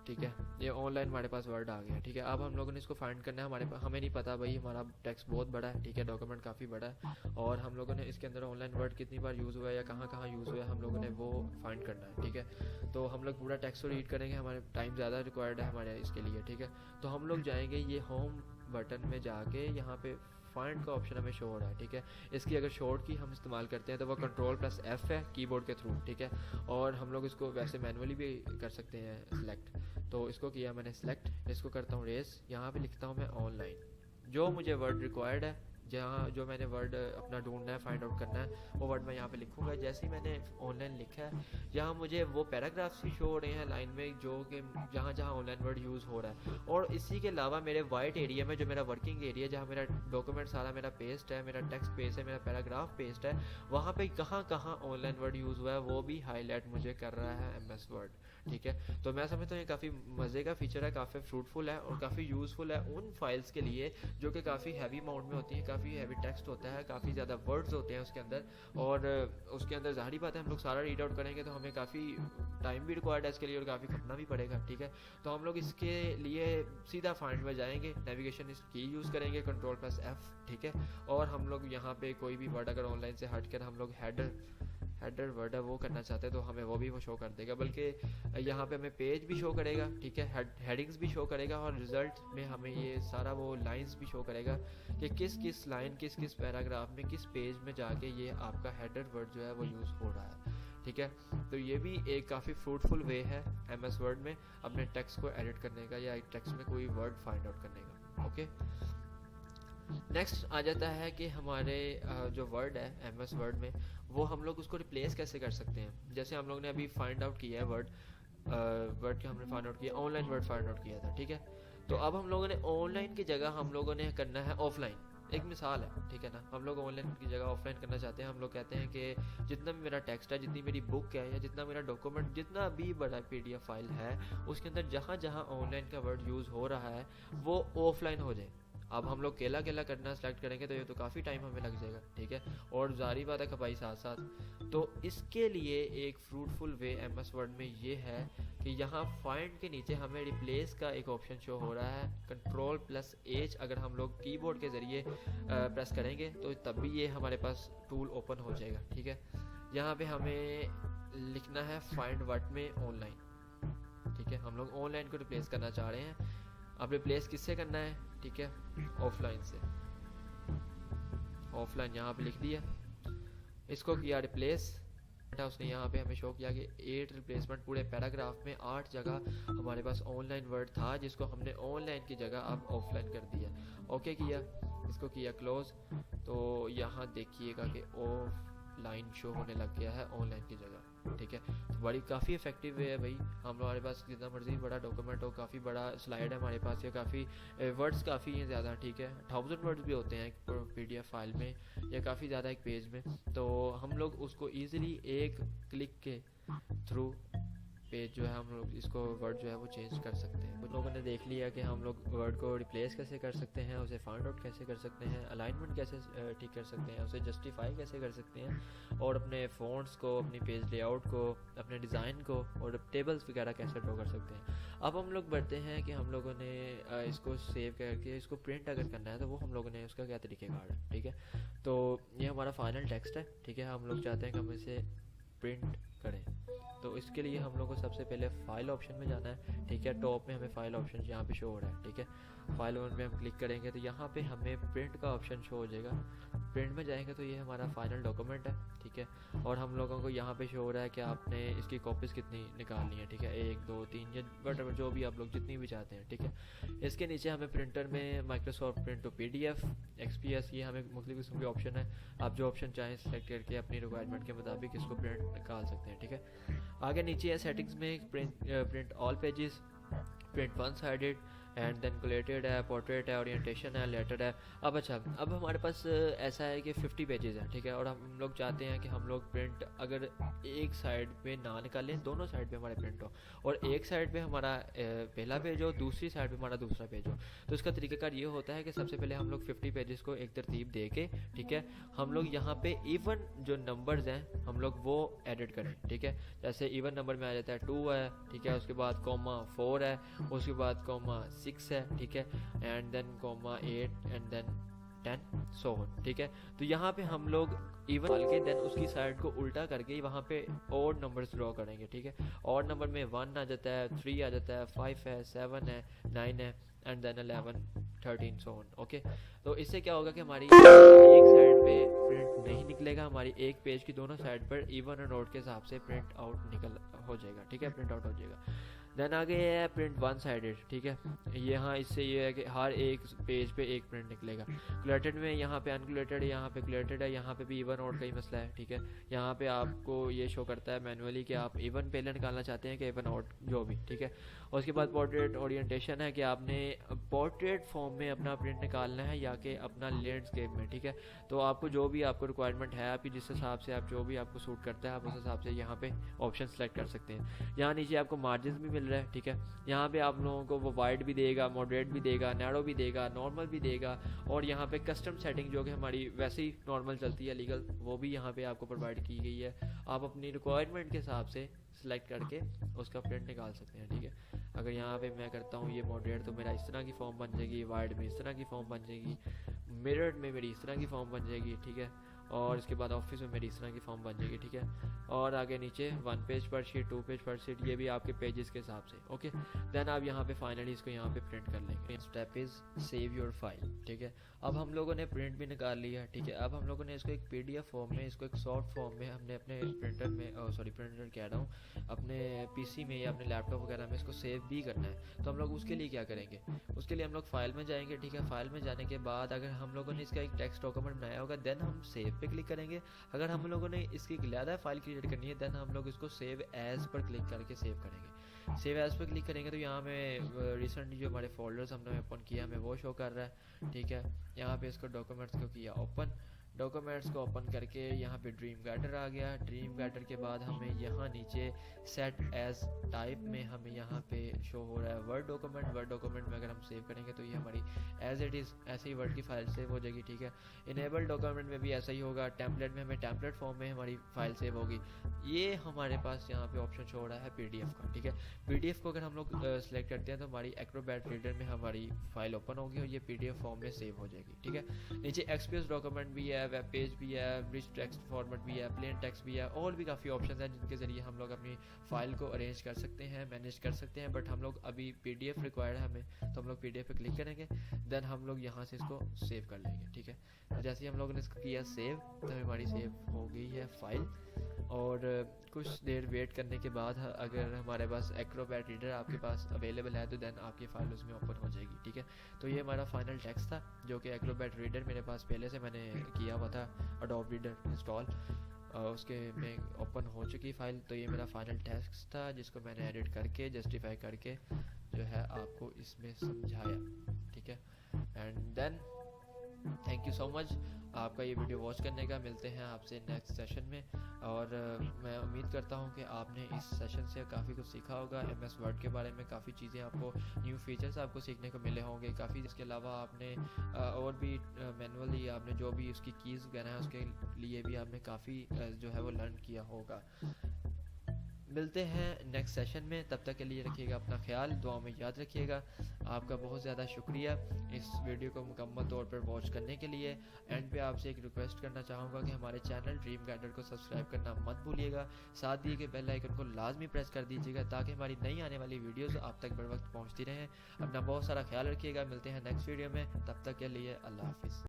ठीक है, ये ऑनलाइन हमारे पास वर्ड आ गया। ठीक है, अब हम लोगों ने इसको फाइंड करना है। हमें नहीं पता भाई, हमारा टेक्स्ट बहुत बड़ा है, ठीक है, डॉक्यूमेंट काफ़ी बड़ा है, और हम लोगों ने इसके अंदर ऑनलाइन वर्ड कितनी बार यूज़ हुआ है या कहाँ कहाँ यूज़ हुआ है हम लोगों ने वो फाइंड करना है। ठीक है, तो हम लोग पूरा टेक्स्ट को रीड करेंगे, हमारे टाइम ज़्यादा रिक्वायर्ड है हमारे इसके लिए। ठीक है, तो हम लोग जाएंगे ये होम बटन में जाके, यहाँ पे फाइंड का ऑप्शन हमें शो हो रहा है। ठीक है, इसकी अगर शॉर्ट की हम इस्तेमाल करते हैं तो वो कंट्रोल+F है कीबोर्ड के थ्रू। ठीक है, और हम लोग इसको वैसे मैनुअली भी कर सकते हैं सिलेक्ट। तो इसको किया मैंने सिलेक्ट, इसको करता हूँ रेस, यहाँ पे लिखता हूँ मैं ऑनलाइन। जो मुझे वर्ड रिक्वायर्ड है, जहाँ जो मैंने वर्ड अपना ढूंढना है, फाइंड आउट करना है, वो वर्ड मैं यहाँ पे लिखूँगा। जैसे ही मैंने ऑनलाइन लिखा है, यहाँ मुझे वो पैराग्राफ्स भी शो हो रहे हैं लाइन में, जो कि जहाँ जहाँ ऑनलाइन वर्ड यूज़ हो रहा है। और इसी के अलावा मेरे वाइट एरिया में, जो मेरा वर्किंग एरिया, जहाँ मेरा डॉक्यूमेंट सारा मेरा पेस्ट है, मेरा टेक्स्ट पेस्ट है, मेरा पैराग्राफ पेस्ट है, वहाँ पे कहाँ कहाँ ऑनलाइन वर्ड यूज़ हुआ है वो भी हाईलाइट मुझे कर रहा है MS वर्ड। ठीक है, तो मैं समझता हूँ ये काफ़ी मज़े का फीचर है, काफ़ी फ्रूटफुल है और काफ़ी यूज़फुल है उन फाइल्स के लिए जो कि काफ़ी हैवी अमाउंट में होती हैं, काफ़ी हैवी टेक्स्ट होता है, काफ़ी ज़्यादा वर्ड्स होते हैं उसके अंदर, और उसके अंदर ज़ाहिर बात है हम लोग सारा रीड आउट करेंगे तो हमें काफ़ी टाइम भी रिक्वायर्ड है इसके लिए और काफ़ी खपना भी पड़ेगा। ठीक है, तो हम लोग इसके लिए सीधा फाइंड में जाएंगे, नेविगेशन की यूज़ करेंगे कंट्रोल+F। ठीक है, और हम लोग यहाँ पे कोई भी वर्ड अगर ऑनलाइन से हट कर हम लोग हेडर वर्ड है वो करना चाहते हैं तो हमें वो भी वो शो कर देगा, बल्कि यहाँ पे हमें पेज भी शो करेगा। ठीक है, हेडिंग्स भी शो करेगा, और रिजल्ट में हमें ये सारा वो लाइंस भी शो करेगा कि किस किस लाइन, किस किस पैराग्राफ में, किस पेज में जाके ये आपका हेडर वर्ड जो है वो यूज़ हो रहा है। ठीक है, तो ये भी एक काफ़ी फ्रूटफुल वे है MS वर्ड में अपने टेक्स्ट को एडिट करने का, या टेक्स्ट में कोई वर्ड फाइंड आउट करने का। ओके, नेक्स्ट आ जाता है कि हमारे जो वर्ड है MS वर्ड में, वो हम लोग उसको रिप्लेस कैसे कर सकते हैं। जैसे हम लोग ने अभी फाइंड आउट किया है वर्ड का हमने फाइंड आउट किया, ऑनलाइन वर्ड फाइंड आउट किया था। ठीक है, तो अब हम लोगों ने ऑनलाइन की जगह हम लोगों ने करना है ऑफलाइन। एक मिसाल है, ठीक है ना, हम लोग ऑनलाइन की जगह ऑफलाइन करना चाहते हैं। हम लोग कहते हैं कि जितना भी मेरा टेक्स्ट है, जितनी मेरी बुक है, या जितना मेरा डॉक्यूमेंट, जितना भी बड़ा PDF फाइल है, उसके अंदर जहाँ जहाँ ऑनलाइन का वर्ड यूज़ हो रहा है वो ऑफलाइन हो जाए। अब हम लोग अकेला अकेला करना सेलेक्ट करेंगे तो ये तो काफ़ी टाइम हमें लग जाएगा। ठीक है, और जारी बात है खपाई साथ साथ। तो इसके लिए एक फ्रूटफुल वे MS वर्ड में ये है कि यहाँ फाइंड के नीचे हमें रिप्लेस का एक ऑप्शन शो हो रहा है, कंट्रोल+H अगर हम लोग कीबोर्ड के ज़रिए प्रेस करेंगे तो तब भी ये हमारे पास टूल ओपन हो जाएगा। ठीक है, यहाँ पे हमें लिखना है फाइंड व्हाट में ऑनलाइन। ठीक है, हम लोग ऑनलाइन को रिप्लेस करना चाह रहे हैं। अब रिप्लेस किससे करना है? ठीक है, ऑफलाइन से। ऑफलाइन यहाँ पे लिख दिया, इसको किया रिप्लेस, उसने यहाँ पे हमें शो किया कि 8 रिप्लेसमेंट, पूरे पैराग्राफ में 8 जगह हमारे पास ऑनलाइन वर्ड था जिसको हमने ऑनलाइन की जगह अब ऑफलाइन कर दिया। ओके किया, इसको किया क्लोज, तो यहाँ देखिएगा कि ऑफलाइन शो होने लग गया है ऑनलाइन की जगह। ठीक है, तो बड़ी काफ़ी इफेक्टिव वे है भाई। हमारे पास जितना मर्जी बड़ा डॉक्यूमेंट हो, काफ़ी बड़ा स्लाइड है हमारे पास, या काफ़ी वर्ड्स काफ़ी हैं ज़्यादा। ठीक है, 1000 वर्ड्स भी होते हैं एक PDF फाइल में, या काफ़ी ज़्यादा एक पेज में, तो हम लोग उसको ईजिली एक क्लिक के थ्रू पेज जो है हम लोग इसको वर्ड जो है वो चेंज कर सकते हैं। कुछ लोगों ने देख लिया कि हम लोग वर्ड को रिप्लेस कैसे कर सकते हैं, उसे फाइंड आउट कैसे कर सकते हैं, अलाइनमेंट कैसे ठीक कर सकते हैं, उसे जस्टिफाई कैसे कर सकते हैं, और अपने फ़ॉन्ट्स को, अपनी पेज लेआउट को, अपने डिज़ाइन को और टेबल्स वगैरह कैसे ड्रॉ कर सकते हैं। अब हम लोग बढ़ते हैं कि हम लोगों ने इसको सेव करके इसको प्रिंट अगर करना है तो वो हम लोगों ने उसका क्या तरीक़ेकार है। ठीक है, तो ये हमारा फाइनल टेक्स्ट है। ठीक है, हम लोग चाहते हैं कि हम इसे प्रिंट करें, तो इसके लिए हम लोग को सबसे पहले फाइल ऑप्शन में जाना है। ठीक है, टॉप में हमें फाइल ऑप्शन यहाँ पे शो हो रहा है। ठीक है, फाइल ऑप्शन में हम क्लिक करेंगे तो यहाँ पे हमें प्रिंट का ऑप्शन शो हो जाएगा। प्रिंट में जाएंगे तो ये हमारा फाइनल डॉक्यूमेंट है। ठीक है, और हम लोगों को यहाँ पे शो हो रहा है कि आपने इसकी कॉपीज़ कितनी निकालनी है। ठीक है, 1 2 3 या वटएवर जो भी आप लोग जितनी भी चाहते हैं। ठीक है, इसके नीचे हमें प्रिंटर में Microsoft print to PDF, XPS, ये हमें मुख्तलिफ किस्म के ऑप्शन है। आप जो ऑप्शन चाहें सेलेक्ट करके अपनी रिक्वायरमेंट के मुताबिक इसको प्रिंट निकाल सकते हैं। ठीक है, आगे नीचे है सेटिंग्स में print all pages, print one sided, and then collated है, पोर्ट्रेट है, ओरिएंटेशन है, लेटर है। अब अच्छा, अब हमारे पास ऐसा है कि 50 पेजेस हैं, ठीक है, और हम लोग चाहते हैं कि हम लोग प्रिंट अगर एक साइड पे ना निकालें, दोनों साइड पे हमारे प्रिंट हो, और एक साइड पे हमारा पहला पेज हो, दूसरी साइड पे हमारा दूसरा पेज हो। तो इसका तरीकाकार ये होता है कि सबसे पहले हम लोग 50 पेजेस को एक तरतीब दे के, ठीक है, हम लोग यहाँ पे इवन जो नंबर्स हैं हम लोग वो एडिट करें, ठीक है। जैसे इवन नंबर में आ जाता है 2 है, ठीक है, उसके बाद कॉमा 4 है, उसके बाद कॉमा 6 है, ठीक है, and then comma 8 and then 10 so on, ठीक है। तो यहाँ पे हम लोग इवन डाल के देन उसकी साइड को उल्टा करके वहाँ पे और नंबर्स ड्रॉ करेंगे, ठीक है। और नंबर में 1 आ जाता है, 3 आ जाता है, 5 है, 7 है, 9 है, and then 11 13 so on, okay. तो इससे क्या होगा कि हमारी एक साइड पे प्रिंट नहीं निकलेगा, हमारी एक पेज की दोनों साइड पर इवन और ऑड के हिसाब से प्रिंट आउट निकल हो जाएगा, ठीक है, प्रिंट आउट हो जाएगा। देन आगे है प्रिंट वन साइडेड, ठीक है। यहाँ इससे ये है कि हर एक पेज पे एक प्रिंट निकलेगा। क्लेटेड में यहाँ पे अनक्लेटेड है, यहाँ पे क्लेटेड है, यहाँ पे भी इवन ऑड का ही मसला है, ठीक है। यहाँ पे आपको ये शो करता है मैनुअली कि आप इवन पहले निकालना चाहते हैं कि इवन ऑड, जो भी, ठीक है। और उसके बाद पोर्ट्रेट ओरिएंटेशन है कि आपने पोर्ट्रेट फॉर्म में अपना प्रिंट निकालना है या कि अपना लैंडस्केप में, ठीक है। तो आपको जो भी आपको रिक्वायरमेंट है, आपकी जिस हिसाब से आप जो भी आपको सूट करता है, आप उस हिसाब से यहाँ पे ऑप्शन सेलेक्ट कर सकते हैं। यहाँ नीचे आपको मार्जिन भी मिल रहा है, ठीक है। यहाँ पे आप लोगों को वो वाइड भी देगा, मॉडरेट भी देगा, नैरो भी देगा, नॉर्मल भी देगा, और यहाँ पे कस्टम सेटिंग जो कि हमारी वैसे ही नॉर्मल चलती है लीगल, वो भी यहाँ पे आपको प्रोवाइड की गई है। आप अपनी रिक्वायरमेंट के हिसाब से सिलेक्ट करके उसका प्रिंट निकाल सकते हैं, ठीक है। अगर यहाँ पे मैं करता हूँ ये मॉडरेट, तो मेरा इस तरह की फॉर्म बन जाएगी, वाइड में इस तरह की फॉर्म बन जाएगी, मिरर्ड में मेरी इस तरह की फॉर्म बन जाएगी, ठीक है। और इसके बाद ऑफिस में मेरी इस तरह की फॉर्म बन जाएगी, ठीक है। और आगे नीचे 1 पेज पर शीट, 2 पेज पर शीट, ये भी आपके पेजेस के हिसाब से, ओके। देन आप यहाँ पे फाइनली इसको यहाँ पे प्रिंट कर लेंगे। Step is save your file, ठीक है। अब हम लोगों ने प्रिंट भी निकाल लिया है, ठीक है। अब हम लोगों ने इसको एक PDF फॉर्म में, इसको एक सॉफ्ट फॉर्म में हमने अपने प्रिंटर में, प्रिंटर कह रहा हूँ, अपने PC में या अपने लैपटॉप वगैरह में इसको सेव भी करना है। तो हम लोग उसके लिए क्या करेंगे, उसके लिए हम लोग फाइल में जाएंगे, ठीक है। फाइल में जाने के बाद अगर हम लोगों ने इसका एक टेक्स्ट डॉक्यूमेंट बनाया होगा, देन हम सेव पे क्लिक करेंगे। अगर हम लोगों ने इसकी ज़्यादा फाइल क्रिएट करनी है, देन हम लोग इसको सेव एज पर क्लिक करके सेव करेंगे। सेव एज पर क्लिक करेंगे तो यहाँ में रिसेंटली जो हमारे फोल्डर्स हमने ओपन किया हमें वो शो कर रहा है, ठीक है। यहाँ पे इसको डॉक्यूमेंट्स को किया ओपन, डॉक्यूमेंट्स को ओपन करके यहाँ पे ड्रीम गाइडर आ गया। ड्रीम गाइडर के बाद हमें यहाँ नीचे सेट एज टाइप में हमें यहाँ पे शो हो रहा है वर्ड डॉक्यूमेंट। वर्ड डॉक्यूमेंट में अगर हम सेव करेंगे तो ये हमारी एज इट इज़ ऐसे ही वर्ड की फाइल सेव हो जाएगी, ठीक है। इनेबल डॉक्यूमेंट में भी ऐसा ही होगा। टेम्पलेट में हमें टेम्पलेट फॉर्म में हमारी फाइल सेव होगी। ये हमारे पास यहाँ पे ऑप्शन शो हो रहा है PDF का, ठीक है। PDF को अगर हम लोग सेलेक्ट करते हैं तो हमारी एक्रोबैट रीडर में हमारी फाइल ओपन होगी और ये PDF फॉर्म में सेव हो जाएगी, ठीक है। नीचे XPS डॉक्यूमेंट भी है, वेब पेज भी है, रिच टेक्स्ट फॉर्मेट भी है, प्लेन टेक्स्ट भी है, और भी काफ़ी ऑप्शन हैं जिनके ज़रिए हम लोग अपनी फाइल को अरेंज कर सकते हैं, मैनेज कर सकते हैं। बट हम लोग अभी PDF रिक्वायर्ड है हमें, तो हम लोग PDF पे क्लिक करेंगे, देन हम लोग यहाँ से इसको सेव कर लेंगे, ठीक है। तो जैसे ही हम लोगों ने इसको किया सेव, तो हमारी सेव हो गई है फाइल। और कुछ देर वेट करने के बाद अगर हमारे पास एक्रोबैट रीडर आपके पास अवेलेबल है तो देन आपकी फ़ाइल उसमें ओपन हो जाएगी, ठीक है। तो ये हमारा फाइनल टेक्स्ट था जो कि एक्रोबैट रीडर मेरे पास पहले से मैंने किया हुआ था, अडोब रीडर इंस्टॉल, उसके में ओपन हो चुकी फ़ाइल। तो ये मेरा फाइनल टेक्स्ट था जिसको मैंने एडिट करके जस्टिफाई करके जो है आपको इसमें समझाया, ठीक है। And then thank you so much आपका ये वीडियो वॉच करने का। मिलते हैं आपसे नेक्स्ट सेशन में, और मैं उम्मीद करता हूँ कि आपने इस सेशन से काफ़ी कुछ सीखा होगा। MS वर्ड के बारे में काफ़ी चीज़ें आपको, न्यू फीचर्स आपको सीखने को मिले होंगे काफ़ी। इसके अलावा आपने और भी मैनुअली आपने जो भी उसकी कीज़ वगैरह है उसके लिए भी आपने काफ़ी जो है वो लर्न किया होगा। मिलते हैं नेक्स्ट सेशन में, तब तक के लिए रखिएगा अपना ख्याल, दुआ में याद रखिएगा। आपका बहुत ज़्यादा शुक्रिया इस वीडियो को मुकम्मल तौर पर वॉच करने के लिए। एंड पे आपसे एक रिक्वेस्ट करना चाहूँगा कि हमारे चैनल ड्रीम गाइडर को सब्सक्राइब करना मत भूलिएगा, साथ दिए के बेल आइकन को लाजमी प्रेस कर दीजिएगा ताकि हमारी नई आने वाली वीडियोज़ आप तक बर वक्त पहुँचती रहें। अपना बहुत सारा ख्याल रखिएगा। मिलते हैं नेक्स्ट वीडियो में, तब तक के लिए अल्लाह हाफिज़।